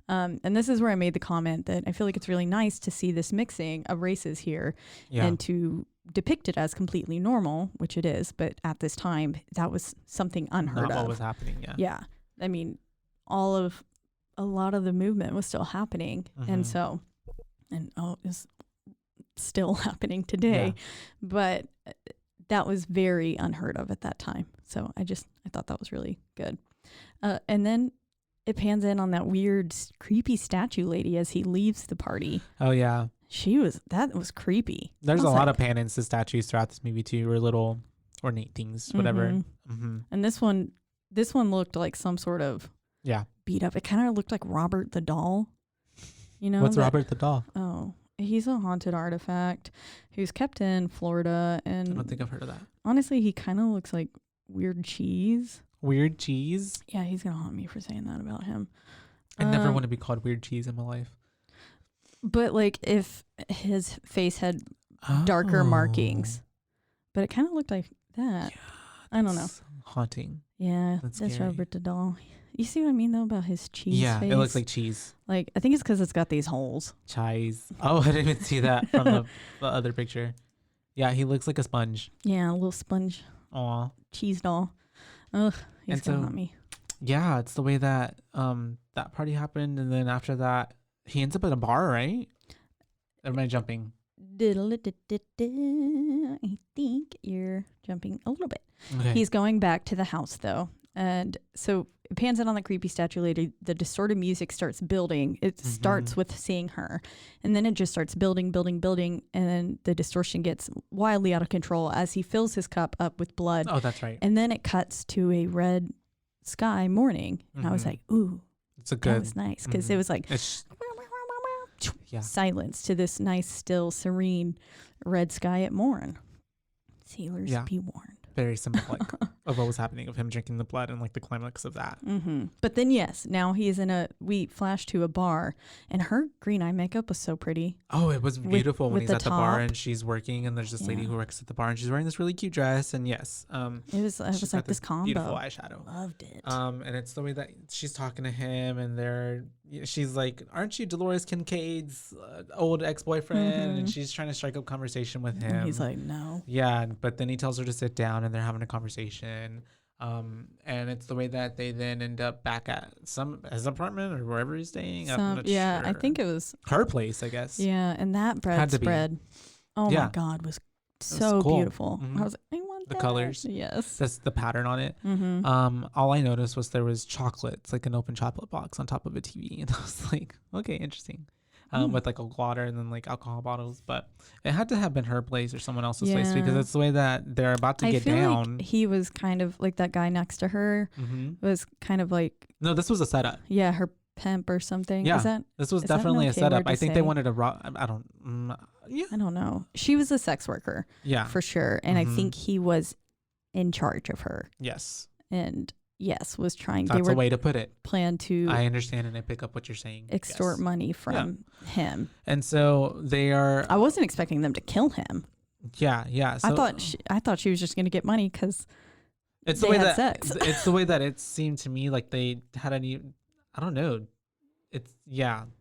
B: And this is where I made the comment that I feel like it's really nice to see this mixing of races here and to depict it as completely normal, which it is. But at this time, that was something unheard of.
A: Not what was happening,
B: Yeah. I mean, a lot of the movement was still happening. And so, it's still happening today, but that was very unheard of at that time. So I thought that was really good. And then it pans in on that weird, creepy statue lady as he leaves the party.
A: Oh yeah,
B: that was creepy.
A: There's a lot of pan-ins to statues throughout this movie too, or little ornate things, whatever.
B: And this one looked like some sort of beat up. It kind of looked like Robert the Doll. You know,
A: what's Robert the Doll?
B: Oh. He's a haunted artifact who's kept in Florida. And
A: I don't think I've heard of that.
B: Honestly, he kind of looks like weird cheese.
A: Weird cheese?
B: Yeah, he's going to haunt me for saying that about him.
A: I never want to be called weird cheese in my life.
B: But like if his face had darker markings. But it kind of looked like that. Yeah, I don't know.
A: Haunting.
B: Yeah, that's Robert the Doll. You see what I mean, though, about his cheese face?
A: It looks like cheese.
B: Like, I think it's because it's got these holes.
A: Cheese. Oh, I didn't even see that from the other picture. Yeah, he looks like a sponge.
B: Yeah, a little sponge.
A: Aw.
B: Cheese doll. Ugh, he's going to haunt me.
A: Yeah, it's the way that that party happened, and then after that, he ends up at a bar, right? Or am I jumping?
B: I think you're jumping a little bit.
A: Okay.
B: He's going back to the house, though. And so it pans in on the creepy statue lady. The distorted music starts building. It starts with seeing her. And then it just starts building. And then the distortion gets wildly out of control as he fills his cup up with blood.
A: Oh, that's right.
B: And then it cuts to a red sky morning. And I was like, ooh, that was nice. Because it was like silence to this nice, still, serene red sky at morn. Sailors be warned.
A: Very symbolic of what was happening, of him drinking the blood and like the climax of that.
B: But then now he is we flash to a bar, and her green eye makeup was so pretty.
A: Oh, it was beautiful when he's at the bar and she's working, and there's this lady who works at the bar, and she's wearing this really cute dress, and it was like this combo. Beautiful eyeshadow.
B: Loved it.
A: And it's the way that she's talking to him, and she's like, "Aren't you Dolores Kincaid's old ex-boyfriend?" And she's trying to strike up conversation with him.
B: And he's like, "No."
A: Yeah, but then he tells her to sit down, and they're having a conversation. And it's the way that they then end up back at his apartment or wherever he's staying.
B: Sure. I think it was
A: her place, I guess.
B: Yeah, and that bread spread, my God, was so cool. Beautiful. I was like, I want
A: the
B: that.
A: colors.
B: Yes,
A: that's the pattern on it. All I noticed was there was chocolates, like an open chocolate box on top of a TV, and I was like, okay, interesting. With like a water and then like alcohol bottles, but it had to have been her place or someone else's place because it's the way that they're about to get down.
B: Like he was kind of like that guy next to her was kind of like.
A: No, this was a setup.
B: Yeah, her pimp or something.
A: Yeah, this was definitely a setup. I think they wanted to I don't
B: know. She was a sex worker.
A: Yeah,
B: for sure, and I think he was in charge of her.
A: Yes,
B: and. Yes, was trying.
A: That's a way to put it.
B: Plan to.
A: I understand and I pick up what you're saying.
B: Extort money from him.
A: And so they are.
B: I wasn't expecting them to kill him.
A: Yeah. So,
B: I thought she was just going to get money because
A: it's the way that sex. It's the way that it seemed to me like they had I don't know.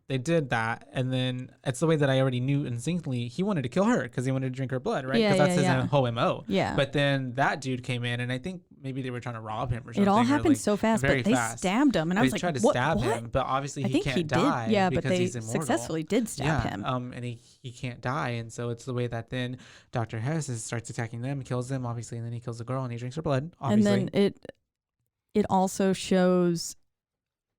A: They did that, and then it's the way that I already knew instinctively he wanted to kill her because he wanted to drink her blood, right? Because that's his whole MO.
B: Yeah.
A: But then that dude came in, and I think maybe they were trying to rob him or something.
B: It all happened
A: like,
B: so fast, but they stabbed him, and I was like,
A: tried to
B: what?
A: stab him, but obviously he can't die.
B: Yeah,
A: because
B: but they
A: he's immortal.
B: successfully did stab him.
A: And he can't die, and so it's the way that then Dr. Hess starts attacking them, kills them, obviously, and then he kills the girl and he drinks her blood, obviously.
B: And then it also shows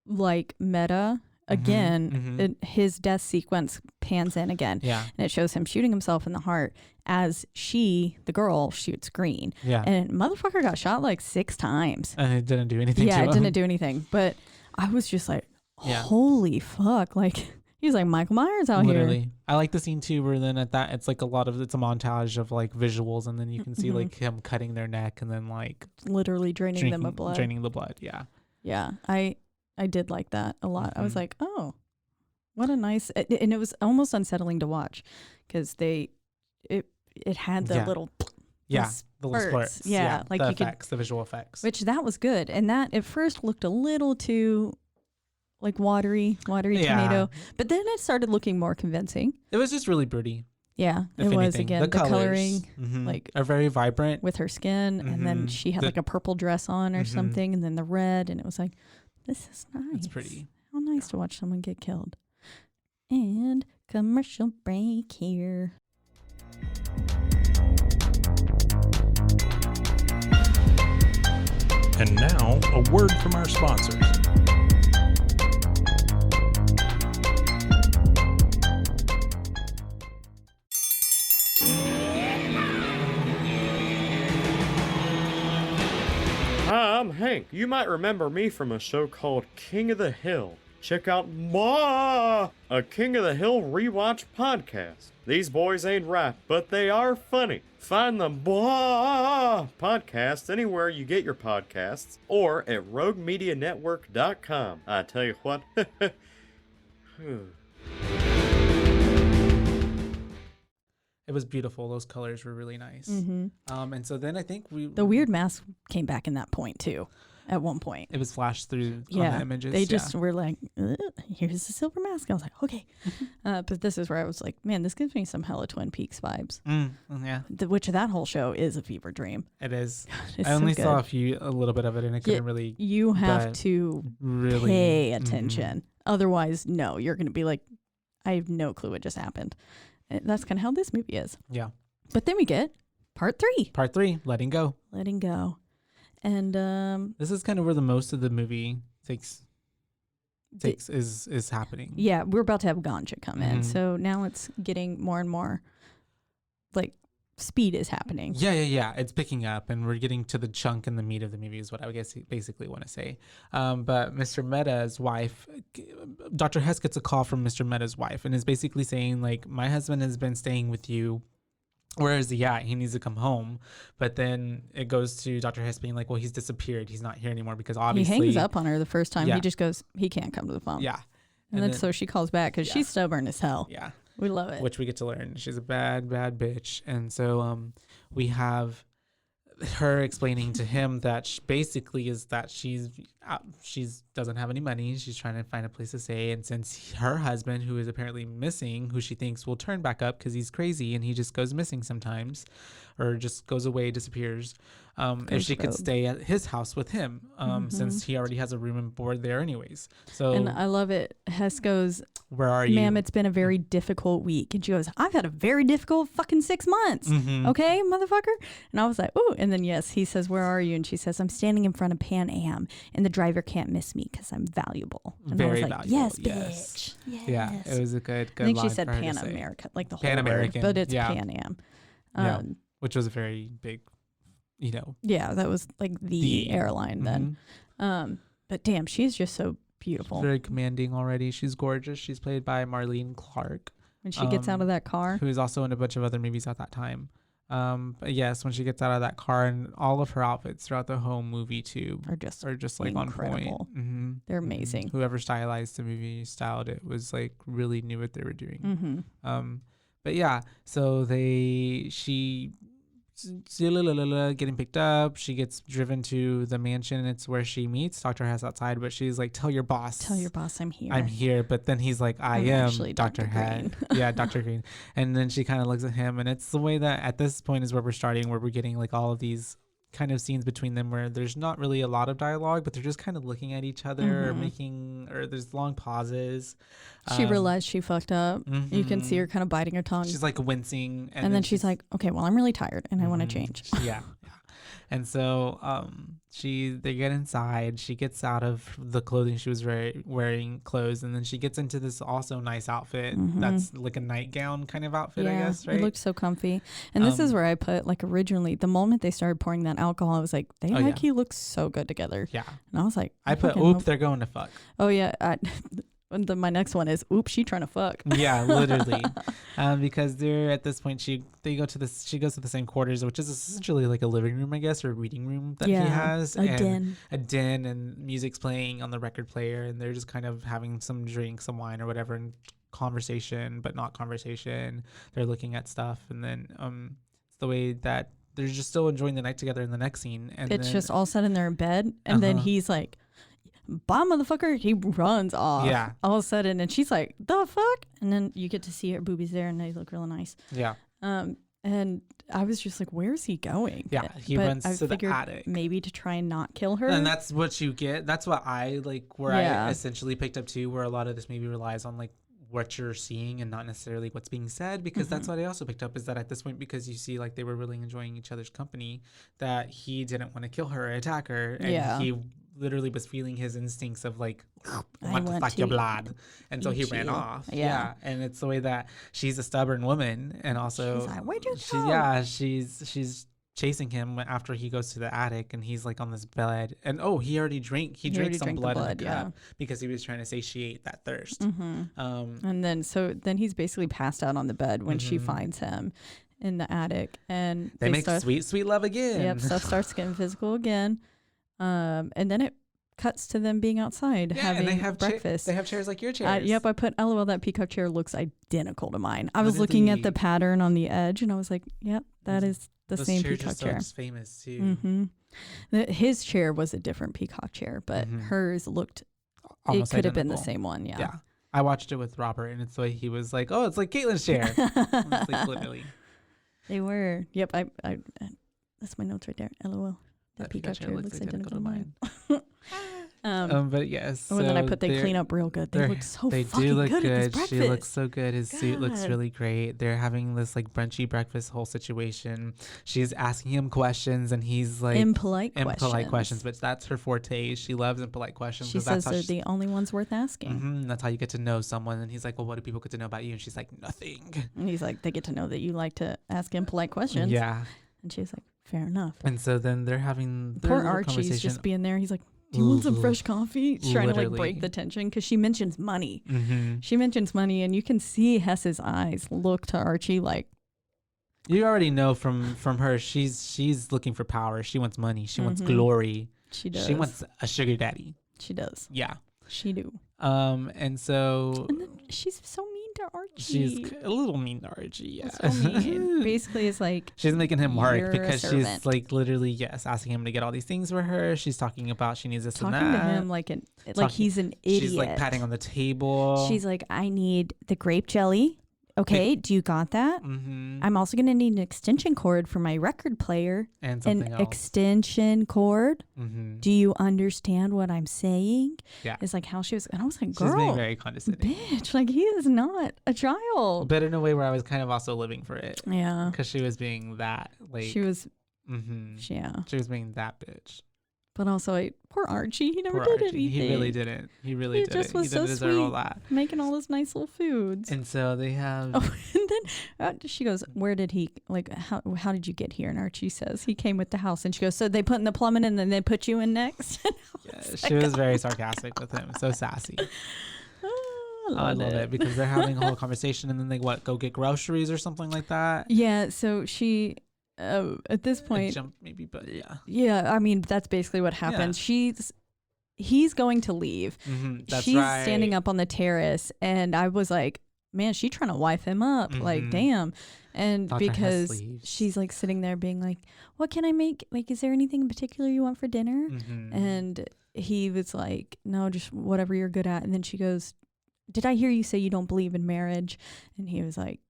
B: like meta. Again, his death sequence pans in again.
A: Yeah.
B: And it shows him shooting himself in the heart as the girl, shoots green.
A: Yeah.
B: And motherfucker got shot like 6 times.
A: And it didn't do anything to him.
B: Yeah, it didn't do anything. But I was just like, holy fuck. Like, he's like Michael Myers out here.
A: I like the scene too where then at that, it's like it's a montage of like visuals, and then you can see like him cutting their neck and then like
B: literally draining them of blood.
A: Draining the blood, yeah.
B: Yeah, I did like that a lot. I was like, oh, what a nice, and it was almost unsettling to watch because it had the little
A: the little splurts.
B: Yeah, like
A: the effects, the visual effects,
B: which that was good. And that at first looked a little too like watery tomato, but then it started looking more convincing.
A: It was just really pretty.
B: Yeah, it was again. The coloring like
A: are very vibrant
B: with her skin, and then she had like a purple dress on or something, and then the red, and it was like, this is nice.
A: It's pretty.
B: How nice to watch someone get killed. And commercial break here.
C: And now, a word from our sponsors.
D: Hi, I'm Hank. You might remember me from a show called King of the Hill. Check out a King of the Hill rewatch podcast. These boys ain't right, but they are funny. Find the podcast anywhere you get your podcasts or at roguemedianetwork.com. I tell you what.
A: It was beautiful. Those colors were really nice. And so then I think
B: the weird mask came back in that point too. At one point,
A: it was flashed through on the images.
B: They just were like, "Here's the silver mask." I was like, "Okay," but this is where I was like, "Man, this gives me some hella Twin Peaks vibes."
A: Yeah,
B: which that whole show is a fever dream.
A: It is. I only saw a little bit of it, and I couldn't really.
B: You have to really pay attention, otherwise, no, you're going to be like, "I have no clue what just happened." And that's kind of how this movie is.
A: Yeah,
B: but then we get part 3.
A: Part 3, letting go.
B: Letting go. And
A: this is kind of where the most of the movie is happening.
B: Yeah, we're about to have Ganja come in, so now it's getting more and more like speed is happening.
A: Yeah. It's picking up, and we're getting to the chunk and the meat of the movie is what I guess basically want to say. But Mr. Meta's wife, Dr. Hess gets a call from Mr. Meta's wife, and is basically saying like, my husband has been staying with you. Where is he at? He needs to come home. But then it goes to Dr. Hess being like, well, he's disappeared. He's not here anymore because obviously...
B: He hangs up on her the first time. He just goes, he can't come to the phone.
A: Yeah.
B: And then so she calls back because she's stubborn as hell.
A: Yeah.
B: We love it.
A: Which we get to learn. She's a bad, bad bitch. And so we have her explaining to him that she doesn't have any money. She's trying to find a place to stay, and since her husband, who is apparently missing, who she thinks will turn back up because he's crazy and he just goes missing sometimes or just goes away, disappears, if she could stay at his house with him, since he already has a room and board there anyways. So,
B: and I love it. Hess goes,
A: where are you?
B: Ma'am, it's been a very difficult week. And she goes, I've had a very difficult fucking 6 months. Okay, motherfucker? And I was like, ooh. And then, yes, he says, where are you? And she says, I'm standing in front of Pan Am, and the driver can't miss me because I'm valuable. And
A: very
B: I was like,
A: valuable.
B: yes, bitch. Yes.
A: Yeah, it was a good
B: I think
A: line
B: she said
A: for her
B: Pan
A: to say.
B: America, like the whole
A: Pan American,
B: word, but it's Pan Am.
A: Which was a very big,
B: Yeah, that was like the airline then. But damn, she's just so beautiful.
A: She's very commanding already. She's gorgeous. She's played by Marlene Clark.
B: When she gets out of that car.
A: Who is also in a bunch of other movies at that time. But yes, when she gets out of that car, and all of her outfits throughout the whole movie too are just like
B: incredible.
A: On point.
B: They're amazing.
A: Whoever stylized the movie styled it was like really knew what they were doing. But yeah, so she's getting picked up. She gets driven to the mansion. It's where she meets Dr. Hess outside, but she's like, tell your boss I'm here. I'm here. But then he's like, I am Dr. Hess. Yeah, Dr. Green. And then she kind of looks at him, and it's the way that at this point is where we're starting, where we're getting like all of these kind of scenes between them where there's not really a lot of dialogue, but they're just kind of looking at each other, or there's long pauses.
B: She realized she fucked up. You can see her kind of biting her tongue.
A: She's like wincing.
B: And then she's like, okay, well, I'm really tired and I want to change.
A: Yeah. And so they get inside. She gets out of the clothing she was wearing clothes, and then she gets into this also nice outfit that's like a nightgown kind of outfit, I guess, right?
B: It looked so comfy. And this is where I put, like, originally, the moment they started pouring that alcohol, I was like, they look so good together.
A: Yeah.
B: And I was like,
A: I put, oop, they're going to fuck.
B: Oh, yeah. My next one is, oops, she trying to fuck.
A: Yeah, literally. Because they're at this point, she goes to the same quarters, which is essentially like a living room, I guess, or a reading room that he has.
B: A den,
A: and music's playing on the record player, and they're just kind of having some drink, some wine or whatever, and conversation, but not conversation. They're looking at stuff, and then it's the way that they're just still enjoying the night together in the next scene. And
B: it's just all sudden they're in bed, and then he's like, bye, motherfucker. He runs off.
A: Yeah.
B: All of a sudden, and she's like, the fuck? And then you get to see her boobies there, and they look really nice.
A: Yeah.
B: And I was just like, where's he going?
A: Yeah, he runs to the attic.
B: Maybe to try and not kill her.
A: And that's what you get. That's what I like, where I essentially picked up too, where a lot of this maybe relies on like what you're seeing and not necessarily what's being said, because that's what I also picked up, is that at this point, because you see like they were really enjoying each other's company, that he didn't want to kill her or attack her, and he literally was feeling his instincts of like, I want to suck your blood, and so he ran off. And it's the way that she's a stubborn woman, and also
B: she's like, where'd you go?
A: She's chasing him after he goes to the attic, and he's like on this bed, and he already drank some blood in the cup because he was trying to satiate that thirst.
B: And then he's basically passed out on the bed when she finds him in the attic, and
A: they make sweet love again.
B: Yep, stuff starts getting physical again. And then it cuts to them being outside having
A: and they have
B: breakfast.
A: They have chairs like your chairs.
B: Yep, I put LOL, that peacock chair looks identical to mine. I was looking at the pattern on the edge, and I was like, yep, that is the same peacock chair.
A: So famous too.
B: His chair was a different peacock chair, but hers looked almost it could have been the same one. Yeah.
A: I watched it with Robert, and it's the way he was like, oh, it's like Caitlin's chair. It's like literally.
B: They were. Yep, I that's my notes right there. LOL. That peacock chair looks identical to mine.
A: But yes.
B: And then I put they clean up real good. They look so fucking good. They do look good.
A: She looks so good. His suit looks really great. They're having this like brunchy breakfast whole situation. She's asking him questions, and he's like
B: impolite questions.
A: But that's her forte. She loves impolite questions.
B: She says they're the only ones worth asking.
A: That's how you get to know someone. And he's like, well, what do people get to know about you? And she's like, nothing.
B: And he's like, they get to know that you like to ask impolite questions.
A: Yeah.
B: And she's like, fair enough.
A: And so then they're having
B: poor Archie's just being there. He's like, do you want some fresh coffee? He's trying to like break the tension because she mentions money. She mentions money, and you can see Hess's eyes look to Archie like,
A: you already know from her, she's looking for power. She wants money. She wants glory.
B: She does.
A: She wants a sugar daddy.
B: She does.
A: Yeah.
B: She do.
A: And then
B: she's so mean to Archie.
A: She's a little mean to Archie. Yeah.
B: So mean. Basically, it's like
A: she's making him work because she's like literally asking him to get all these things for her. She's talking about she needs this and that.
B: Talking to him like he's an idiot.
A: She's like patting on the table.
B: She's like, I need the grape jelly. Okay, do you got that? I'm also going to need an extension cord for my record player.
A: And something else.
B: Extension cord. Do you understand what I'm saying?
A: Yeah.
B: It's like how she was, and I was like, girl.
A: She's being very condescending.
B: Bitch, like he is not a child.
A: But in a way where I was kind of also living for it.
B: Yeah.
A: Because she was being that, like.
B: She was,
A: yeah. She was being that bitch.
B: But also, poor Archie, he never did anything.
A: He really didn't. He really didn't.
B: Just was
A: he
B: so
A: didn't deserve
B: sweet,
A: all that.
B: making all those nice little foods.
A: And so they have.
B: Oh, and then she goes, "Where did he? Like, how did you get here?" And Archie says, "He came with the house." And she goes, "So they put in the plumbing, and then they put you in next."
A: She was very sarcastic with him, so sassy. I love it because they're having a whole conversation, and then they go get groceries or something like that.
B: Yeah. So she. At this point,
A: jump maybe, but
B: yeah. I mean, that's basically what happens. Yeah. He's going to leave. She's standing up on the terrace, and I was like, man, she's trying to wife him up. Like, damn. And Dr. because she's like sitting there being like, what can I make? Like, is there anything in particular you want for dinner? And he was like, no, just whatever you're good at. And then she goes, did I hear you say you don't believe in marriage? And he was like,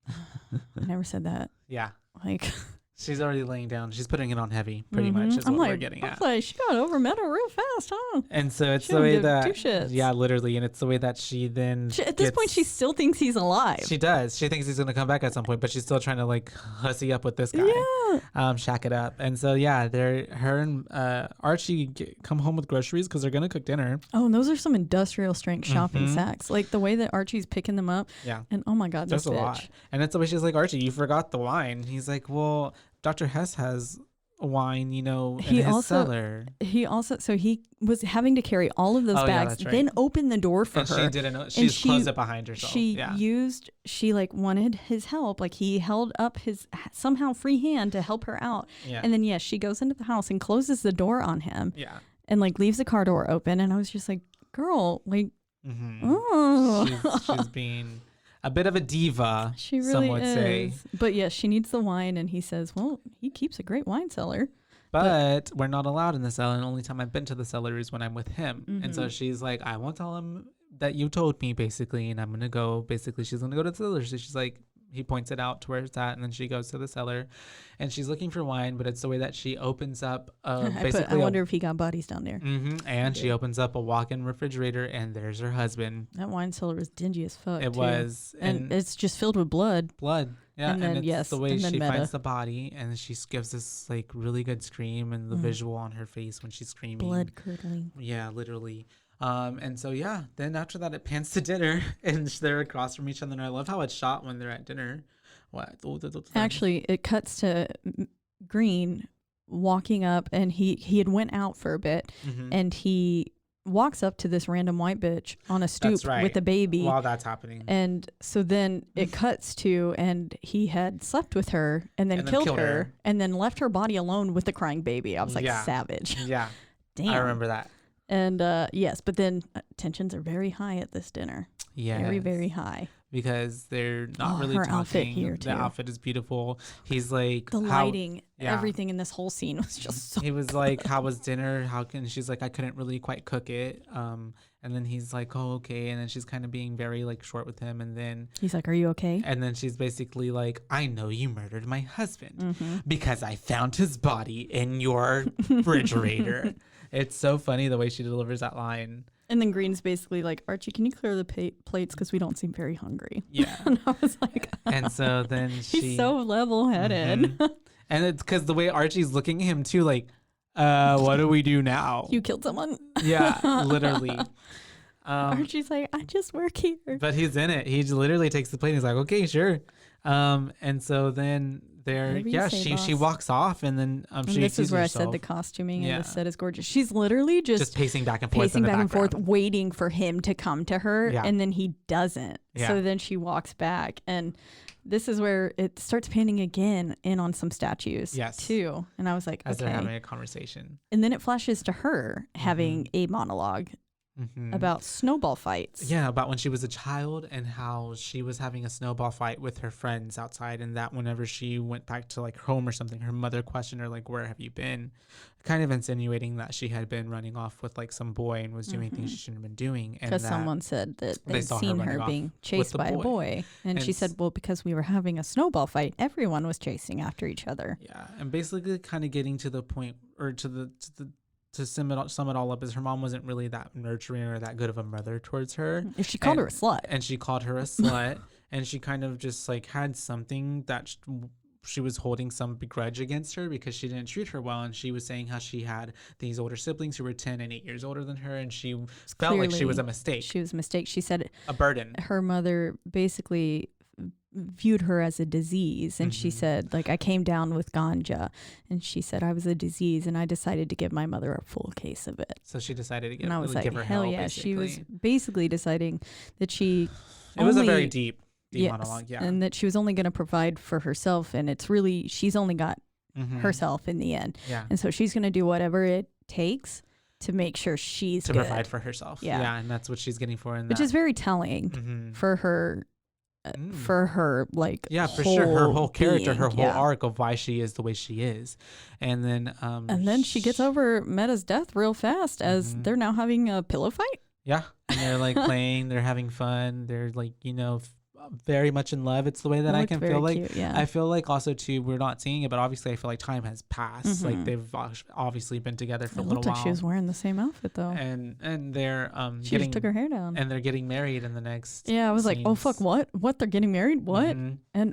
B: I never said that.
A: Yeah.
B: Like.
A: She's already laying down. She's putting it on heavy, pretty much, is what we're getting at.
B: Like, she got over metal real fast, huh?
A: And so it's the way that, yeah, literally. And it's the way that she then
B: at this point, she still thinks he's alive.
A: She does. She thinks he's going to come back at some point, but she's still trying to like hussy up with this guy. Yeah. Shack it up. And so, yeah, her and Archie come home with groceries because they're going to cook dinner.
B: Oh, and those are some industrial strength shopping sacks. Like the way that Archie's picking them up.
A: Yeah.
B: And oh my God,
A: that's a lot. And it's the way she's like, Archie, you forgot the wine. He's like, well, Dr. Hess has wine, in his cellar. He
B: was having to carry all of those bags, then open the door for her.
A: She didn't know. She closed it behind herself.
B: She wanted his help. Like he held up his somehow free hand to help her out. Yeah. And then she goes into the house and closes the door on him.
A: Yeah.
B: And like leaves the car door open. And I was just like, girl, like,
A: she's being a bit of a diva,
B: she really
A: some would
B: is.
A: say.
B: But yes, she needs the wine, and he says, well, he keeps a great wine cellar.
A: But we're not allowed in the cellar, and the only time I've been to the cellar is when I'm with him. And so she's like, I won't tell him that you told me, basically, and I'm going to go. Basically, she's going to go to the cellar. So she's like, he points it out to where it's at, and then she goes to the cellar, and she's looking for wine, but it's the way that she opens up
B: I wonder if he got bodies down there.
A: And she opens up a walk-in refrigerator, and there's her husband.
B: That wine cellar was dingy as fuck.
A: It was.
B: And it's just filled with blood.
A: Yeah,
B: and then,
A: it's the way she finds the body, and she gives this like really good scream, and the visual on her face when she's screaming.
B: Blood curdling.
A: Yeah, literally. And so, yeah, then after that, it pans to dinner, and they're across from each other. And I love how it's shot when they're at dinner.
B: Actually, it cuts to Green walking up, and he had went out for a bit, and he walks up to this random white bitch on a stoop with a baby
A: while that's happening.
B: And so then it cuts to, and he had slept with her and then killed her and then left her body alone with the crying baby. I was like, savage.
A: Yeah.
B: Damn.
A: I remember that.
B: And yes, but then tensions are very high at this dinner.
A: Yeah.
B: Very, very high.
A: Because they're not really
B: her
A: talking.
B: Outfit here too.
A: The outfit is beautiful. He's like,
B: the lighting, everything in this whole scene was just so
A: He was
B: good.
A: like, how was dinner? She's like, I couldn't really quite cook it. And then he's like, oh, okay. And then she's kind of being very like short with him. And then
B: he's like, are you okay?
A: And then she's basically like, I know you murdered my husband because I found his body in your refrigerator. It's so funny the way she delivers that line.
B: And then Green's basically like, Archie, can you clear the plates because we don't seem very hungry?
A: Yeah.
B: And I was like,
A: and so then
B: he's so level-headed.
A: And it's because the way Archie's looking at him too, like, what do we do now?
B: You killed someone?
A: Yeah, literally.
B: Archie's like, I just work here.
A: But he's in it. He literally takes the plate and he's like, okay, sure. And so then she walks off, and then she
B: this is where
A: herself.
B: I said the costuming and the set is gorgeous. She's literally just
A: pacing back and forth,
B: waiting for him to come to her, and then he doesn't.
A: Yeah.
B: So then she walks back, and this is where it starts panning again in on some statues too. And I was like,
A: as they're having a conversation,
B: and then it flashes to her having a monologue. About snowball fights.
A: Yeah, about when she was a child and how she was having a snowball fight with her friends outside, and that whenever she went back to like home or something, her mother questioned her like, where have you been? Kind of insinuating that she had been running off with like some boy and was doing things she shouldn't have been doing.
B: Because someone said that they'd seen her being chased by a boy. And she said, well, because we were having a snowball fight, everyone was chasing after each other.
A: Yeah, and basically kind of getting to the point, or to sum it all up, is her mom wasn't really that nurturing or that good of a mother towards her.
B: She called her a slut.
A: And she called her a slut. And she kind of just like had something that she was holding some begrudge against her because she didn't treat her well. And she was saying how she had these older siblings who were 10 and 8 years older than her. And she felt like she was a mistake.
B: She was a mistake. She said
A: a burden.
B: Her mother basically viewed her as a disease, and she said, like, I came down with ganja, and she said I was a disease, and I decided to give my mother a full case of it.
A: So she decided to give,
B: and I was like,
A: give her
B: hell yeah. Basically. She was basically deciding that she
A: was a very deep monologue,
B: and that she was only going to provide for herself, and it's really, she's only got herself in the end, and so she's going to do whatever it takes to make sure she's
A: to
B: good.
A: Provide for herself. Yeah, and that's what she's getting for in that.
B: Which is very telling for her. For her, like,
A: for sure, her whole character, her whole arc of why she is the way she is, and then
B: she gets over Meta's death real fast as they're now having a pillow fight.
A: Yeah, and they're like playing, they're having fun, they're like very much in love. It's the way that I can feel like.
B: Cute, yeah.
A: I feel like also too, we're not seeing it, but obviously I feel like time has passed. Like they've obviously been together for a little while. It looked
B: like she was wearing the same outfit though.
A: And they're
B: she just took her hair down.
A: And they're getting married in the next.
B: Yeah, I was like, oh fuck, what? They're getting married? What?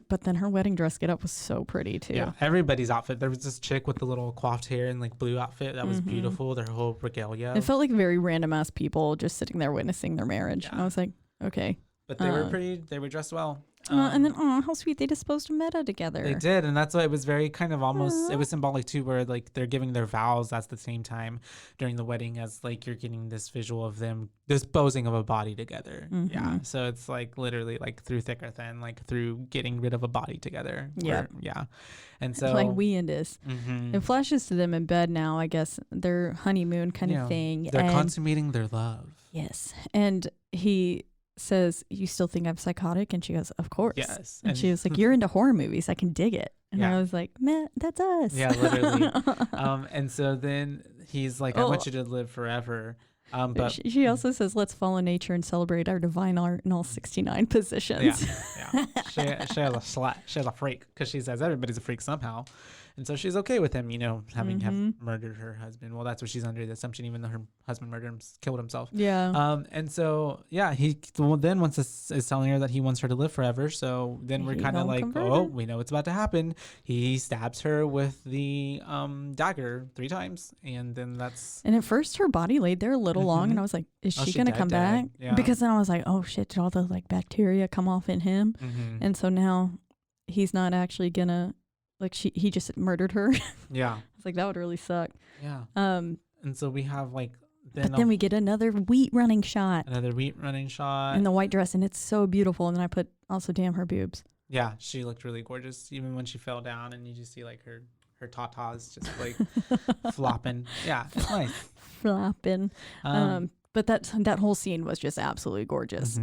B: But then her wedding dress get up was so pretty too.
A: Yeah, everybody's outfit. There was this chick with the little coiffed hair and like blue outfit that was beautiful. Their whole regalia.
B: It felt like very random ass people just sitting there witnessing their marriage. And I was like, okay.
A: But they were pretty. They were dressed well.
B: And then, how sweet, they disposed of Meta together.
A: They did, and that's why it was very kind of almost. It was symbolic too, where like they're giving their vows at the same time during the wedding, as like you're getting this visual of them disposing of a body together. Yeah, so it's like literally like through thick or thin, like through getting rid of a body together. Yeah, and so
B: like we in this. It flashes to them in bed now. I guess their honeymoon kind of thing.
A: They're consummating their love.
B: Yes, and he says, you still think I'm psychotic? And she goes, of course.
A: Yes.
B: And she was like, you're into horror movies, I can dig it. And I was like, man, that's us.
A: Yeah, literally. And so then he's like, I want you to live forever. But
B: she also says, let's follow nature and celebrate our divine art in all 69 positions.
A: Yeah. She has a freak, because she says everybody's a freak somehow. And so she's okay with him, having have murdered her husband. Well, that's what she's under the assumption, even though her husband killed himself.
B: Yeah.
A: And so, he then once is telling her that he wants her to live forever. So then we're kind of like, we know what's about to happen. He stabs her with the dagger 3 times. And then
B: And at first her body laid there a little long. And I was like, is she going to come back?
A: Yeah.
B: Because then I was like, oh shit, did all the like bacteria come off in him? And so now he's not actually going to. Like he just murdered her.
A: Yeah.
B: It's like, that would really suck.
A: Yeah. And so we have like.
B: Then we get another wheat running shot.
A: In
B: the white dress, and it's so beautiful. And then I put also, damn, her boobs.
A: Yeah, she looked really gorgeous, even when she fell down, and you just see like her tatas just like flopping. Yeah, it's nice.
B: Flopping. But that whole scene was just absolutely gorgeous,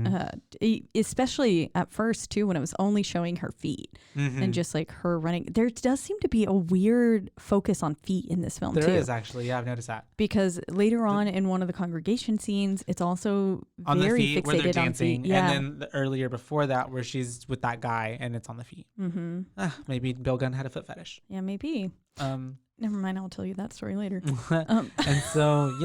B: especially at first too, when it was only showing her feet and just like her running. There does seem to be a weird focus on feet in this film too.
A: There is actually, yeah, I've noticed that.
B: Because later on in one of the congregation scenes, it's also
A: on
B: very
A: the feet,
B: fixated
A: where they're dancing,
B: on feet. Yeah.
A: And then earlier before that, where she's with that guy and it's on the feet. Maybe Bill Gunn had a foot fetish.
B: Yeah, maybe. Never mind, I'll tell you that story later.
A: And so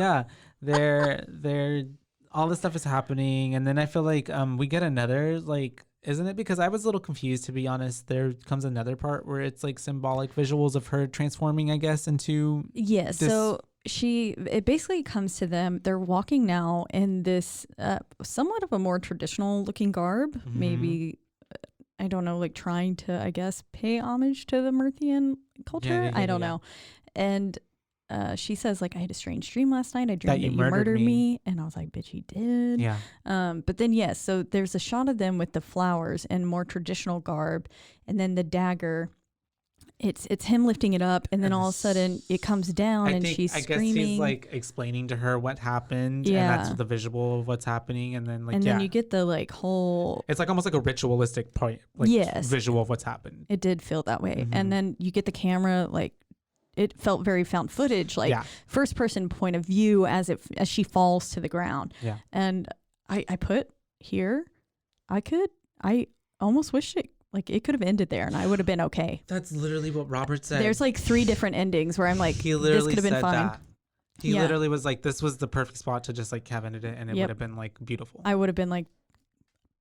A: they're all this stuff is happening, and then I feel like we get another, like, isn't it, because I was a little confused, to be honest. There comes another part where it's like symbolic visuals of her transforming, I guess, into
B: so it basically comes to them, they're walking now in this somewhat of a more traditional looking garb, maybe I don't know, like trying to, I guess, pay homage to the Myrthian culture. I don't know. And she says, like, I had a strange dream last night. I dreamed that you murdered me. And I was like, bitch, you did.
A: Yeah.
B: But then, so there's a shot of them with the flowers and more traditional garb. And then the dagger, it's him lifting it up. And then all of a sudden it comes down and she's screaming. I guess he's like explaining to her what happened. Yeah. And that's the visual of what's happening. And then then you get the like whole. It's like almost like a ritualistic point. Like visual of what's happened. It did feel that way. And then you get the camera like. It felt very found footage, like first person point of view as she falls to the ground.
A: Yeah.
B: And I put here, I almost wish it could have ended there and I would have been okay.
A: That's literally what Robert said.
B: There's like 3 different endings where I'm like, this could have been fine.
A: That. He literally was like, this was the perfect spot to just like have ended it, and it would have been like beautiful.
B: I would have been like,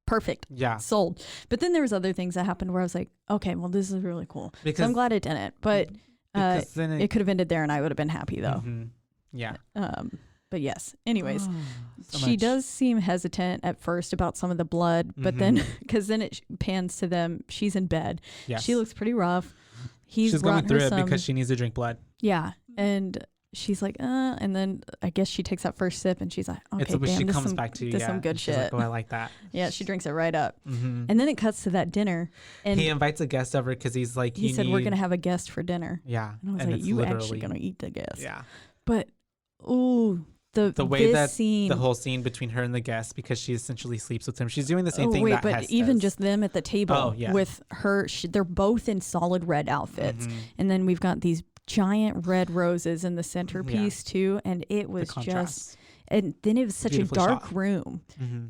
B: perfect.
A: Yeah.
B: Sold. But then there was other things that happened where I was like, okay, well, this is really cool. So I'm glad it didn't. But then it could have ended there and I would have been happy though.
A: Yeah.
B: But yes, anyways, she does seem hesitant at first about some of the blood, but then, because then it pans to them, she's in bed.
A: Yes.
B: She looks pretty rough.
A: She's going through it because she needs to drink blood.
B: Yeah. And she's like, and then I guess she takes that first sip and she's like, okay, damn, this is some good shit.
A: Like, oh, I like that.
B: Yeah, she drinks it right up. And then it cuts to that dinner. And
A: he invites a guest over because he's like,
B: he said, we're going to have a guest for dinner.
A: Yeah.
B: And I was like, you actually going to eat the guest.
A: Yeah.
B: But, the way that scene,
A: the whole scene between her and the guest, because she essentially sleeps with him. She's doing the same thing that Hess
B: even
A: does.
B: Just them at the table with her, they're both in solid red outfits. And then we've got these giant red roses in the centerpiece too. And it was just, and then it was such a dark room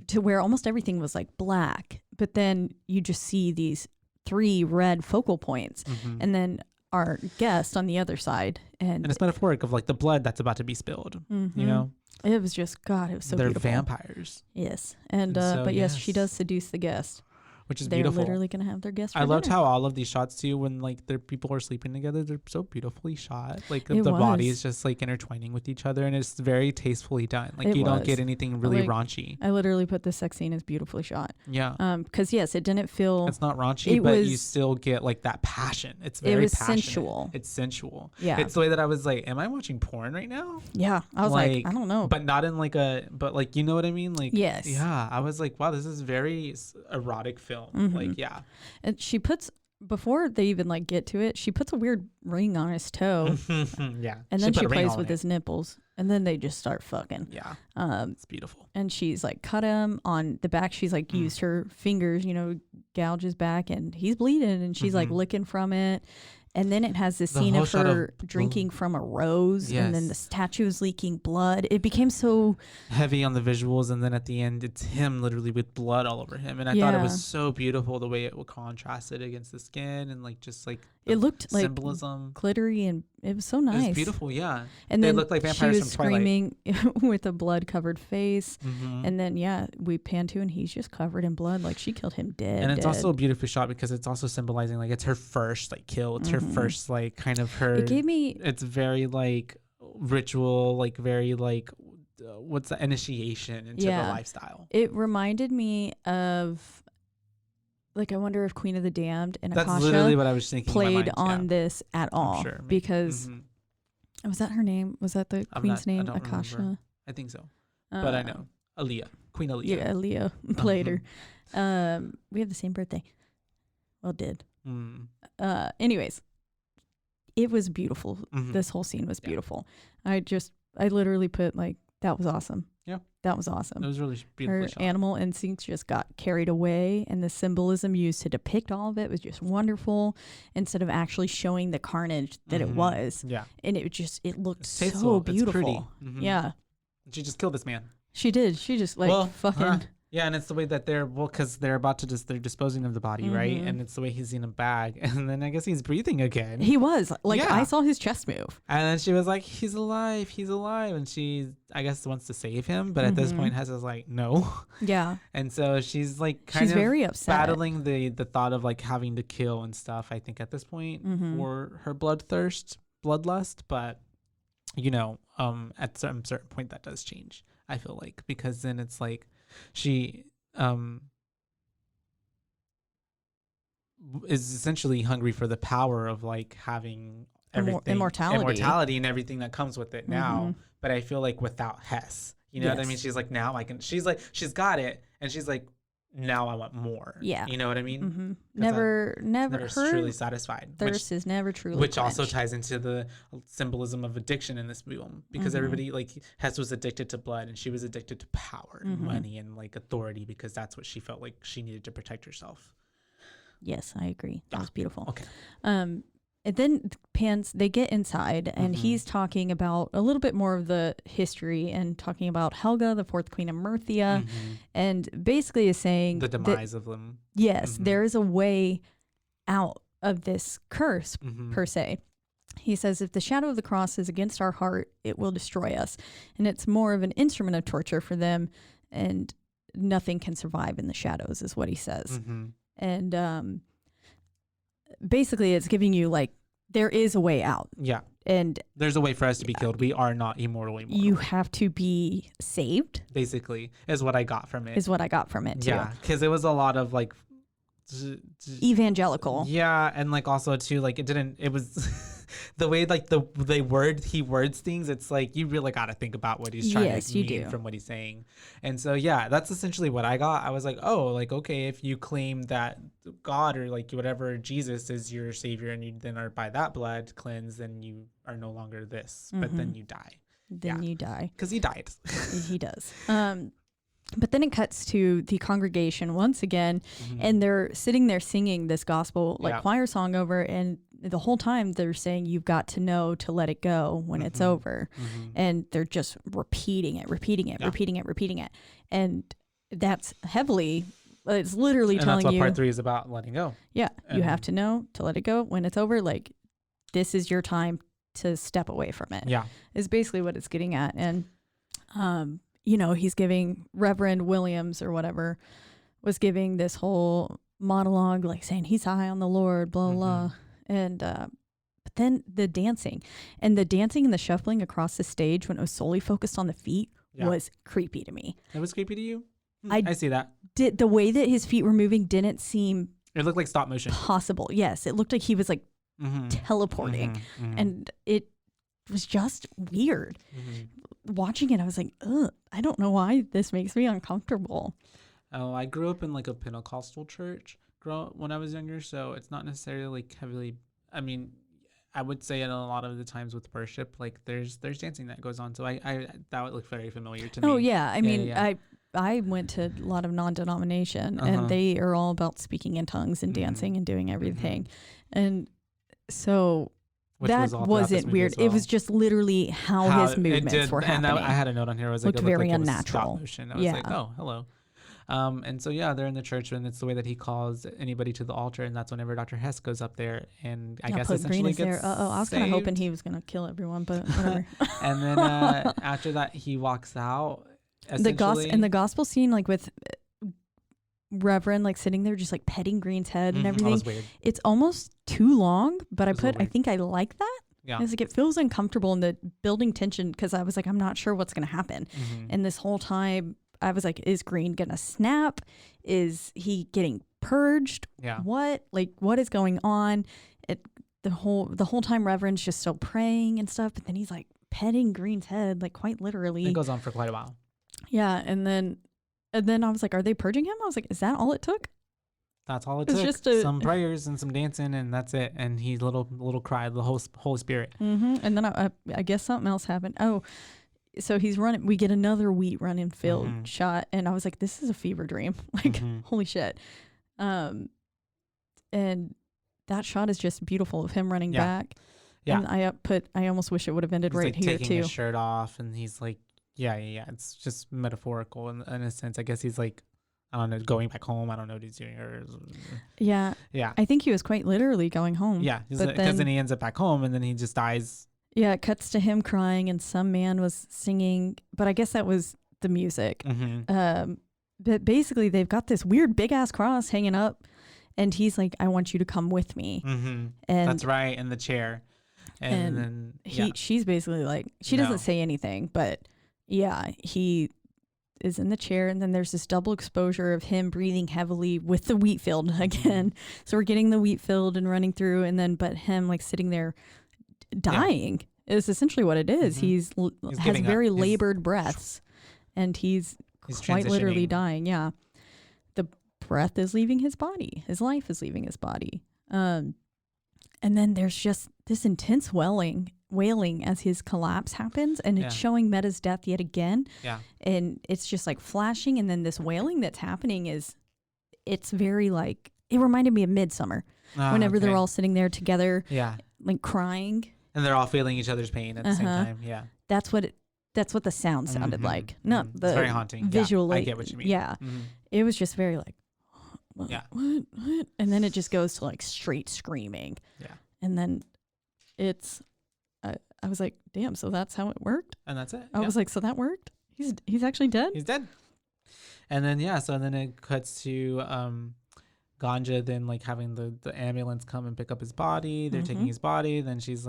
B: to where almost everything was like black, but then you just see these 3 red focal points, and then our guest on the other side, and
A: it's metaphoric of like the blood that's about to be spilled. You know,
B: it was just God. It was so
A: they're
B: beautiful.
A: vampires.
B: Yes, and so, but yes, she does seduce the guest.
A: Which is
B: they're
A: beautiful.
B: They're literally gonna have their guest.
A: I loved how all of these shots too, when like their people are sleeping together, they're so beautifully shot. Like the bodies just like intertwining with each other, and it's very tastefully done. Like you don't get anything really raunchy.
B: I literally put this sex scene as beautifully shot.
A: Yeah.
B: Because yes, it didn't feel.
A: It's not raunchy, but you still get like that passion. It's very passionate.
B: Sensual.
A: It's sensual.
B: Yeah.
A: It's the way that I was like, am I watching porn right now?
B: Yeah. I was like I don't know.
A: But not in like but like, you know what I mean? Like,
B: yes.
A: Yeah. I was like, wow, this is very erotic film. Like, yeah.
B: And she puts, before they even like get to it, she puts a weird ring on his toe.
A: Yeah.
B: And then she plays with his nipples, and then they just start fucking.
A: Yeah. It's beautiful.
B: And she's like cut him on the back. She's like used her fingers, gouge his back, and he's bleeding, and she's like licking from it. And then it has this scene of her drinking from a rose, and then the statue is leaking blood. It became so
A: heavy on the visuals, and then at the end, it's him literally with blood all over him. And I thought it was so beautiful the way it contrasted against the skin, and like just like
B: it looked
A: symbolism,
B: like glittery, and it was so nice.
A: It was beautiful, yeah.
B: And
A: they
B: then
A: looked like vampires
B: she was
A: from Twilight.
B: screaming with a blood-covered face, and then we pan to, and he's just covered in blood, like she killed him dead.
A: And it's also beautifully shot because it's also symbolizing like it's her first like kill. It's her first like kind of her.
B: It gave me.
A: It's very like ritual, like very like what's the initiation into the lifestyle.
B: It reminded me of. Like, I wonder if Queen of the Damned and
A: That's
B: Akasha
A: literally what I was thinking
B: played on this at all.
A: Sure,
B: because was that her name? Was that the queen's name? Akasha?
A: Remember. I think so. But I know. Aaliyah. Queen Aaliyah.
B: Yeah, Aaliyah played her. We have the same birthday. Well, did. Anyways, it was beautiful. This whole scene was beautiful. I literally put like, that was awesome.
A: Yeah.
B: That was awesome.
A: It was really beautiful.
B: Her animal instincts just got carried away, and the symbolism used to depict all of it was just wonderful, instead of actually showing the carnage that it was.
A: Yeah.
B: And it looked so beautiful. Yeah.
A: She just killed this man.
B: She did. She just fucking.
A: Yeah, and it's the way that because they're about to they're disposing of the body, right? And it's the way he's in a bag, and then I guess he's breathing again.
B: He was I saw his chest move,
A: and then she was like, "He's alive, and she, I guess, wants to save him, but at this point, Hess is like, "No."
B: Yeah,
A: and so she's like,
B: she's very upset,
A: battling the thought of like having to kill and stuff. I think at this point for her bloodlust, but at some certain point that does change. I feel like, because then it's like. She is essentially hungry for the power of like having everything, immortality and everything that comes with it now. But I feel like without Hess, you know what I mean? She's like, now I can, she's got it. And she's like, now I want more.
B: Yeah.
A: You know what I mean?
B: Never
A: truly satisfied.
B: Thirst is never truly
A: Which
B: quenched.
A: also ties into the symbolism of addiction in this film, because everybody, like, Hess was addicted to blood, and she was addicted to power and money and like authority, because that's what she felt like she needed to protect herself.
B: Yes, I agree. That was beautiful.
A: Okay.
B: And then they get inside, and he's talking about a little bit more of the history, and talking about Helga, the fourth queen of Merthia, and basically is saying
A: the demise of them.
B: Yes, there is a way out of this curse, per se. He says, if the shadow of the cross is against our heart, it will destroy us. And it's more of an instrument of torture for them, and nothing can survive in the shadows, is what he says. And basically it's giving you like, there is a way out.
A: Yeah.
B: And
A: there's a way for us to be killed. We are not immortal.
B: You have to be saved.
A: Basically, is what I got from it.
B: Too.
A: Yeah, because it was a lot of like
B: evangelical.
A: Yeah, and like also too, like it was the way like he words things. It's like you really got to think about what he's trying to mean from what he's saying. And so yeah, that's essentially what I got. I was like, oh, like okay, if you claim that God or like whatever Jesus is your savior, and you then are by that blood cleansed, then you are no longer this, but then you die.
B: You die
A: because he died.
B: He does. But then it cuts to the congregation once again, and they're sitting there singing this gospel choir song over, and the whole time they're saying, you've got to know to let it go when it's over. And they're just repeating it. And that's heavily It's literally
A: and
B: telling you.
A: That's what part 3 is about, letting go.
B: Yeah, you have to know to let it go. When it's over, like, this is your time to step away from it.
A: Yeah.
B: Is basically what it's getting at. And, you know, he's giving Reverend Williams or whatever was giving this whole monologue, like saying he's high on the Lord, blah, blah. And, but then the dancing and the shuffling across the stage when it was solely focused on the feet was creepy to me.
A: It was creepy to you? I see that.
B: The way that his feet were moving didn't seem...
A: It looked like stop motion.
B: Possible. Yes. It looked like he was like teleporting. And it was just weird. Watching it, I was like, ugh, I don't know why this makes me uncomfortable.
A: Oh, I grew up in like a Pentecostal church when I was younger, so it's not necessarily like heavily... I mean... I would say in a lot of the times with worship, like there's dancing that goes on. So I that would look very familiar to me.
B: Oh yeah. I mean, I went to a lot of non-denomination and they are all about speaking in tongues and dancing and doing everything. And so that wasn't weird. Well. It was just literally how his movements were happening.
A: And I had a note on here. It was like,
B: looked very unnatural.
A: I was like, oh, hello. And so, yeah, they're in the church, and it's the way that he calls anybody to the altar, and that's whenever Dr. Hess goes up there, and I guess essentially gets saved.
B: I was kind of hoping he was going to kill everyone, but whatever.
A: And then after that, he walks out.
B: The gospel scene, like with Reverend, like sitting there just like petting Green's head and everything.
A: That was weird.
B: It's almost too long, but I think I like that.
A: Yeah.
B: It's like it feels uncomfortable in the building tension because I was like, I'm not sure what's going to happen. And this whole time, I was like, is Green gonna snap? Is he getting purged?
A: Yeah.
B: What is going on? The whole time Reverend's just still praying and stuff, but then he's like petting Green's head, like quite literally.
A: It goes on for quite a while.
B: Yeah, and then I was like, are they purging him? I was like, is that all it took?
A: That's all it took. Just some prayers and some dancing, and that's it. And he little cried, the Holy Spirit.
B: And then I guess something else happened. Oh. So he's running. We get another wheat running field shot, and I was like, "This is a fever dream!" Like, holy shit! And that shot is just beautiful of him running back. Yeah, and I almost wish it would have ended
A: he's
B: right
A: like
B: here
A: taking his shirt off, and he's like, yeah. It's just metaphorical in a sense. I guess he's like, I don't know, going back home. I don't know what he's doing.
B: Yeah. I think he was quite literally going home.
A: Yeah, because then he ends up back home, and then he just dies.
B: Yeah, it cuts to him crying and some man was singing, but I guess that was the music. But basically they've got this weird big ass cross hanging up and he's like, I want you to come with me.
A: And that's right, in the chair. And then
B: she's basically like, she doesn't say anything, but yeah, he is in the chair and then there's this double exposure of him breathing heavily with the wheat field again. So we're getting the wheat field and running through and then, but him like sitting there dying is essentially what it is. He's has very labored breaths and he's quite literally dying. Yeah. The breath is leaving his body. His life is leaving his body. And then there's just this intense wailing as his collapse happens and it's showing Meta's death yet again.
A: Yeah.
B: And it's just like flashing and then this wailing that's happening it's very like, it reminded me of Midsummer whenever they're all sitting there together.
A: Yeah.
B: Like crying.
A: And they're all feeling each other's pain at the same time. Yeah.
B: That's what the sound sounded like. Not the
A: it's very haunting.
B: Visually.
A: Yeah, I get what you mean.
B: Yeah. It was just very like, what? And then it just goes to like straight screaming.
A: Yeah.
B: And then I was like, damn, so that's how it worked?
A: And that's it.
B: I was like, so that worked? He's actually dead?
A: He's dead. And then, so then it cuts to Ganja then like having the ambulance come and pick up his body. They're taking his body. Then she's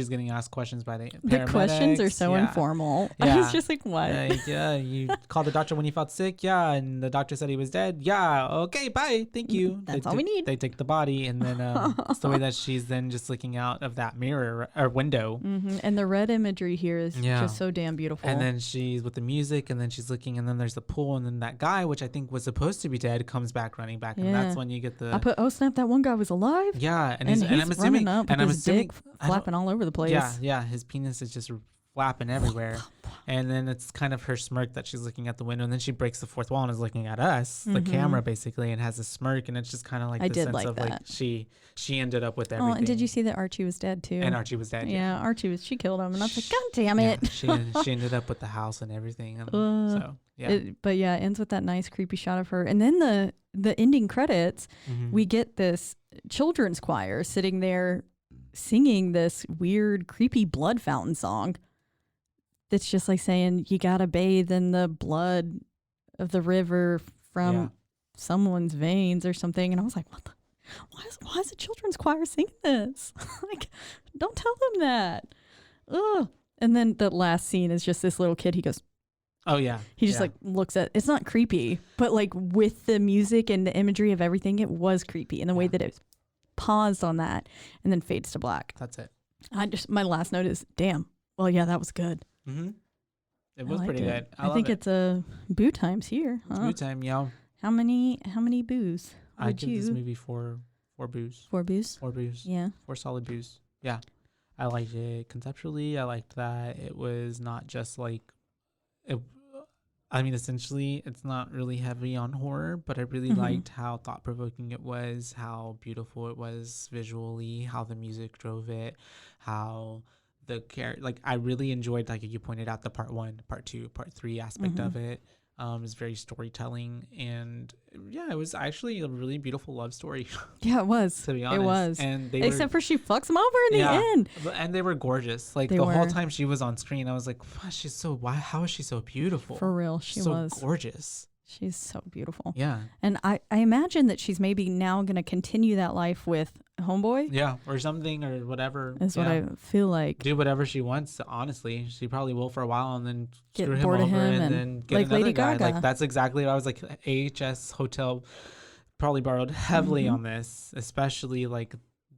A: getting asked questions by the paramedics.
B: The questions are so informal. I was just like, what?
A: You called the doctor when you felt sick? Yeah. And the doctor said he was dead? Yeah. Okay, bye. Thank you.
B: That's all we need.
A: They take the body and then it's the way that she's then just looking out of that mirror or window.
B: And the red imagery here is just so damn beautiful.
A: And then she's with the music and then she's looking and then there's the pool and then that guy, which I think was supposed to be dead, comes back running back. And that's when you get the...
B: oh snap, that one guy was alive?
A: Yeah.
B: And he's I'm assuming, running up with his dick flapping all over the place.
A: Yeah. His penis is just flapping everywhere. And then it's kind of her smirk that she's looking at the window, and then she breaks the fourth wall and is looking at us, the camera basically, and has a smirk, and it's just kind of like the sense of like she ended up with everything.
B: Oh, and did you see that Archie was dead too?
A: And Archie was dead.
B: Yeah, she killed him, and I was like, God damn it!
A: She ended up with the house and everything. And so yeah,
B: but yeah, it ends with that nice creepy shot of her, and then the ending credits, we get this children's choir sitting there singing this weird, creepy blood fountain song. It's just like saying you gotta bathe in the blood of the river from someone's veins or something. And I was like, what the? Why is the children's choir singing this? Like, don't tell them that. Ugh. And then the last scene is just this little kid. He goes,
A: oh yeah.
B: He just like looks at, it's not creepy, but like with the music and the imagery of everything, it was creepy. And the way that it paused on that and then fades to black.
A: That's it.
B: My last note is, damn. Well, yeah, that was good.
A: It was pretty good.
B: I think it's a boo times here.
A: It's boo time, yeah.
B: How many boos?
A: I give this movie four boos.
B: 4 boos?
A: 4 boos.
B: Yeah.
A: 4 solid boos. Yeah. I liked it conceptually. I liked that it was not just like it. I mean, essentially, it's not really heavy on horror, but I really liked how thought-provoking it was, how beautiful it was visually, how the music drove it, how the character, like I really enjoyed, like you pointed out, the part 1, part 2, part 3 aspect of it. It's very storytelling, and yeah, it was actually a really beautiful love story.
B: Yeah, it was.
A: To be honest,
B: it was.
A: And
B: except for she fucks him over in the end.
A: And they were gorgeous. Like the whole time she was on screen, I was like, wow, how is she so beautiful?
B: For real, she was
A: so gorgeous.
B: She's so beautiful.
A: Yeah.
B: And I imagine that she's maybe now going to continue that life with Homeboy.
A: Yeah, or something, or whatever.
B: That's what I feel like.
A: Do whatever she wants, honestly. She probably will for a while and then
B: get
A: screw him
B: bored
A: over
B: of him
A: and then get
B: like
A: another
B: Lady
A: guy.
B: Gaga.
A: Like that's exactly what I was like. AHS Hotel probably borrowed heavily on this, especially like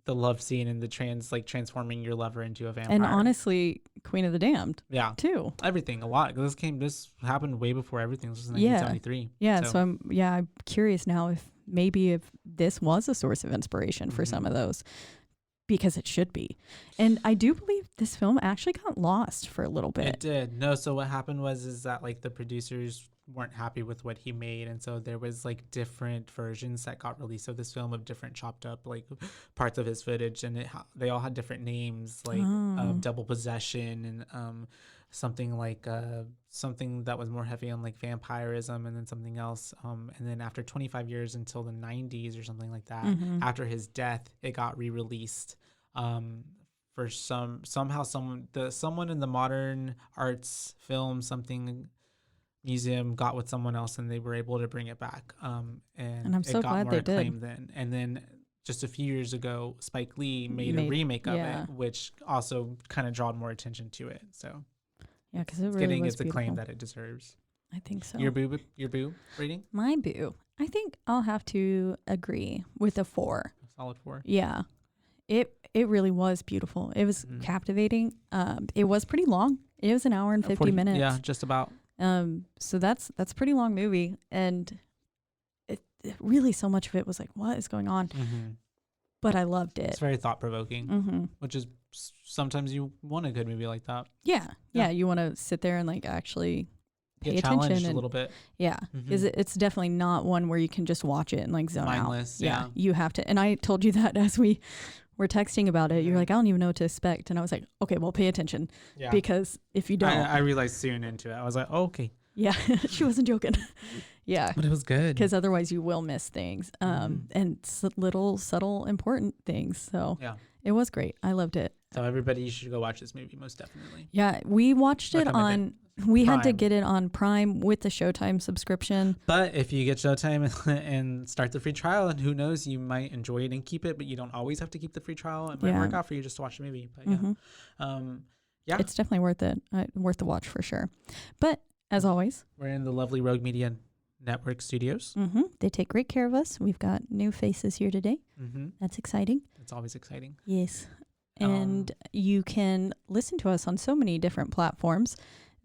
A: the love scene and the transforming your lover into a vampire.
B: And honestly, Queen of the Damned.
A: Yeah.
B: Too.
A: Everything. A lot. This happened way before everything. This was 1973.
B: Yeah. So I'm curious now if this was a source of inspiration for some of those, because it should be. And I do believe this film actually got lost for a little bit.
A: It did. No, so what happened is that like the producers weren't happy with what he made, and so there was like different versions that got released of this film of different chopped up like parts of his footage, and they all had different names, like Double Possession and something like something that was more heavy on like vampirism, and then something else, and then after 25 years until the 90s or something like that, after his death, it got re-released for someone in the modern arts film something museum got with someone else, and they were able to bring it back, and I'm so glad they did. Then and then just a few years ago, Spike Lee made a remake of it, which also kind of drawed more attention to it. So
B: yeah, because it really
A: getting
B: was
A: its acclaim that it deserves.
B: I think so.
A: Your boo rating?
B: My boo. I think I'll have to agree with a 4.
A: A solid 4.
B: Yeah, it really was beautiful. It was captivating. It was pretty long. It was an hour and 50 minutes.
A: Yeah, just about.
B: So that's a pretty long movie, and it really, so much of it was like, what is going on? But I loved it.
A: It's very thought provoking, which is sometimes you want a good movie like that.
B: Yeah. You want to sit there and like actually pay
A: get
B: attention
A: challenged a little bit.
B: Yeah, because it's definitely not one where you can just watch it and like zone
A: mindless,
B: out. Yeah, you have to. And I told you that as we were texting about it. You're like, I don't even know what to expect, and I was like, okay, well, pay attention, because if you don't,
A: I realized soon into it. I was like, oh, okay.
B: Yeah, she wasn't joking. Yeah,
A: but it was good,
B: because otherwise you will miss things, and little subtle important things. So yeah, it was great. I loved it.
A: So everybody should go watch this movie, most definitely.
B: Yeah, we watched it on. We had to get it on Prime with the Showtime subscription.
A: But if you get Showtime and start the free trial, and who knows, you might enjoy it and keep it, but you don't always have to keep the free trial. It might work out for you just to watch the movie. But yeah, it's
B: definitely worth it. Worth the watch for sure. But as always,
A: we're in the lovely Rogue Media Network studios.
B: They take great care of us. We've got new faces here today. That's exciting.
A: It's always exciting.
B: Yes. And you can listen to us on so many different platforms.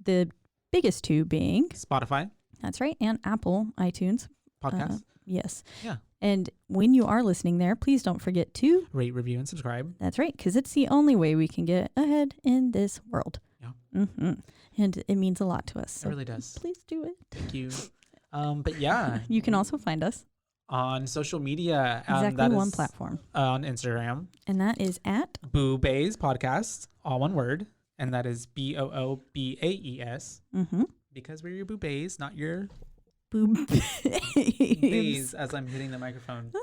B: The biggest two being
A: Spotify.
B: That's right. And Apple iTunes.
A: Podcast.
B: Yes.
A: Yeah.
B: And when you are listening there, please don't forget to
A: rate, review, and subscribe.
B: That's right. Because it's the only way we can get ahead in this world.
A: Yeah.
B: Mm-hmm. And it means a lot to us. So
A: it really does.
B: Please do it.
A: Thank you. But yeah.
B: You can also find us
A: on social media.
B: Exactly one platform.
A: On Instagram.
B: And that is at
A: BooBaes Podcast, all one word. And that is BOOBAES.
B: Mm-hmm.
A: Because we're your BooBaes, not your
B: BooBaes.
A: as I'm hitting the microphone.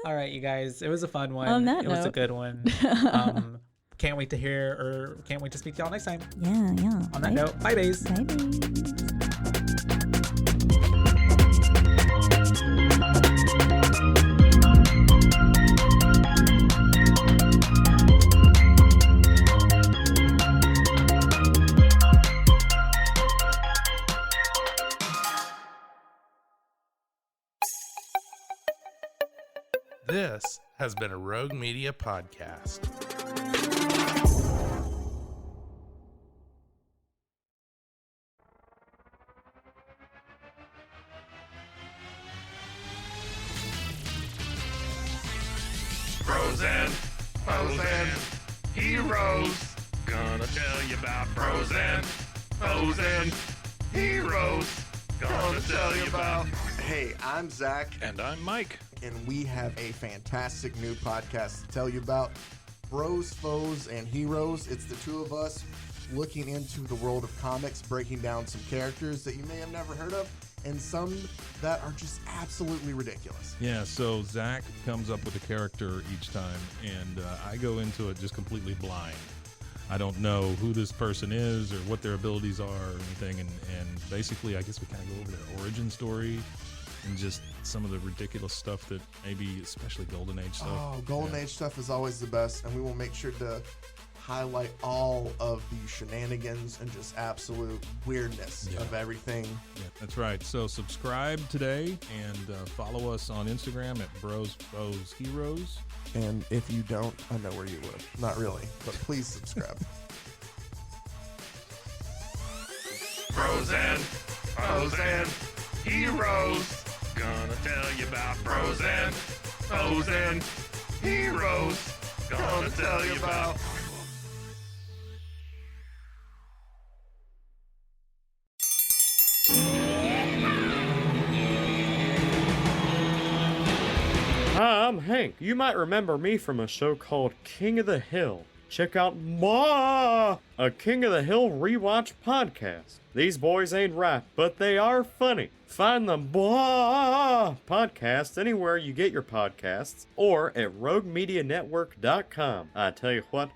A: All right, you guys. It was a fun one.
B: On that
A: it
B: note.
A: was a good one. Can't wait to hear or can't wait to speak to y'all next time.
B: Yeah.
A: On that note, bye, bays.
B: Bye, bays.
C: This has been a Rogue Media podcast.
E: Bros and foes and heroes. Gonna tell you about bros and foes and heroes. Gonna tell you about.
F: Hey, I'm Zach.
C: And I'm Mike.
F: And we have a fantastic new podcast to tell you about. Bros, Foes, and Heroes. It's the two of us looking into the world of comics, breaking down some characters that you may have never heard of, and some that are just absolutely ridiculous.
C: Yeah, so Zach comes up with a character each time, and I go into it just completely blind. I don't know who this person is or what their abilities are or anything, and basically I guess we kind of go over their origin story and just some of the ridiculous stuff that maybe, especially Golden Age stuff.
F: Oh, Golden Age stuff is always the best, and we will make sure to highlight all of the shenanigans and just absolute weirdness of everything.
C: Yeah, that's right. So subscribe today and follow us on Instagram at Bros, Foes, Heroes.
F: And if you don't, I know where you live. Not really, but please subscribe.
E: Bros and foes and heroes. Gonna tell you about bros and foes and heroes. Gonna tell you about.
D: Hi, I'm Hank. You might remember me from a show called King of the Hill. Check out a King of the Hill rewatch podcast. These boys ain't right, but they are funny. Find the podcast anywhere you get your podcasts or at roguemedianetwork.com. I tell you what.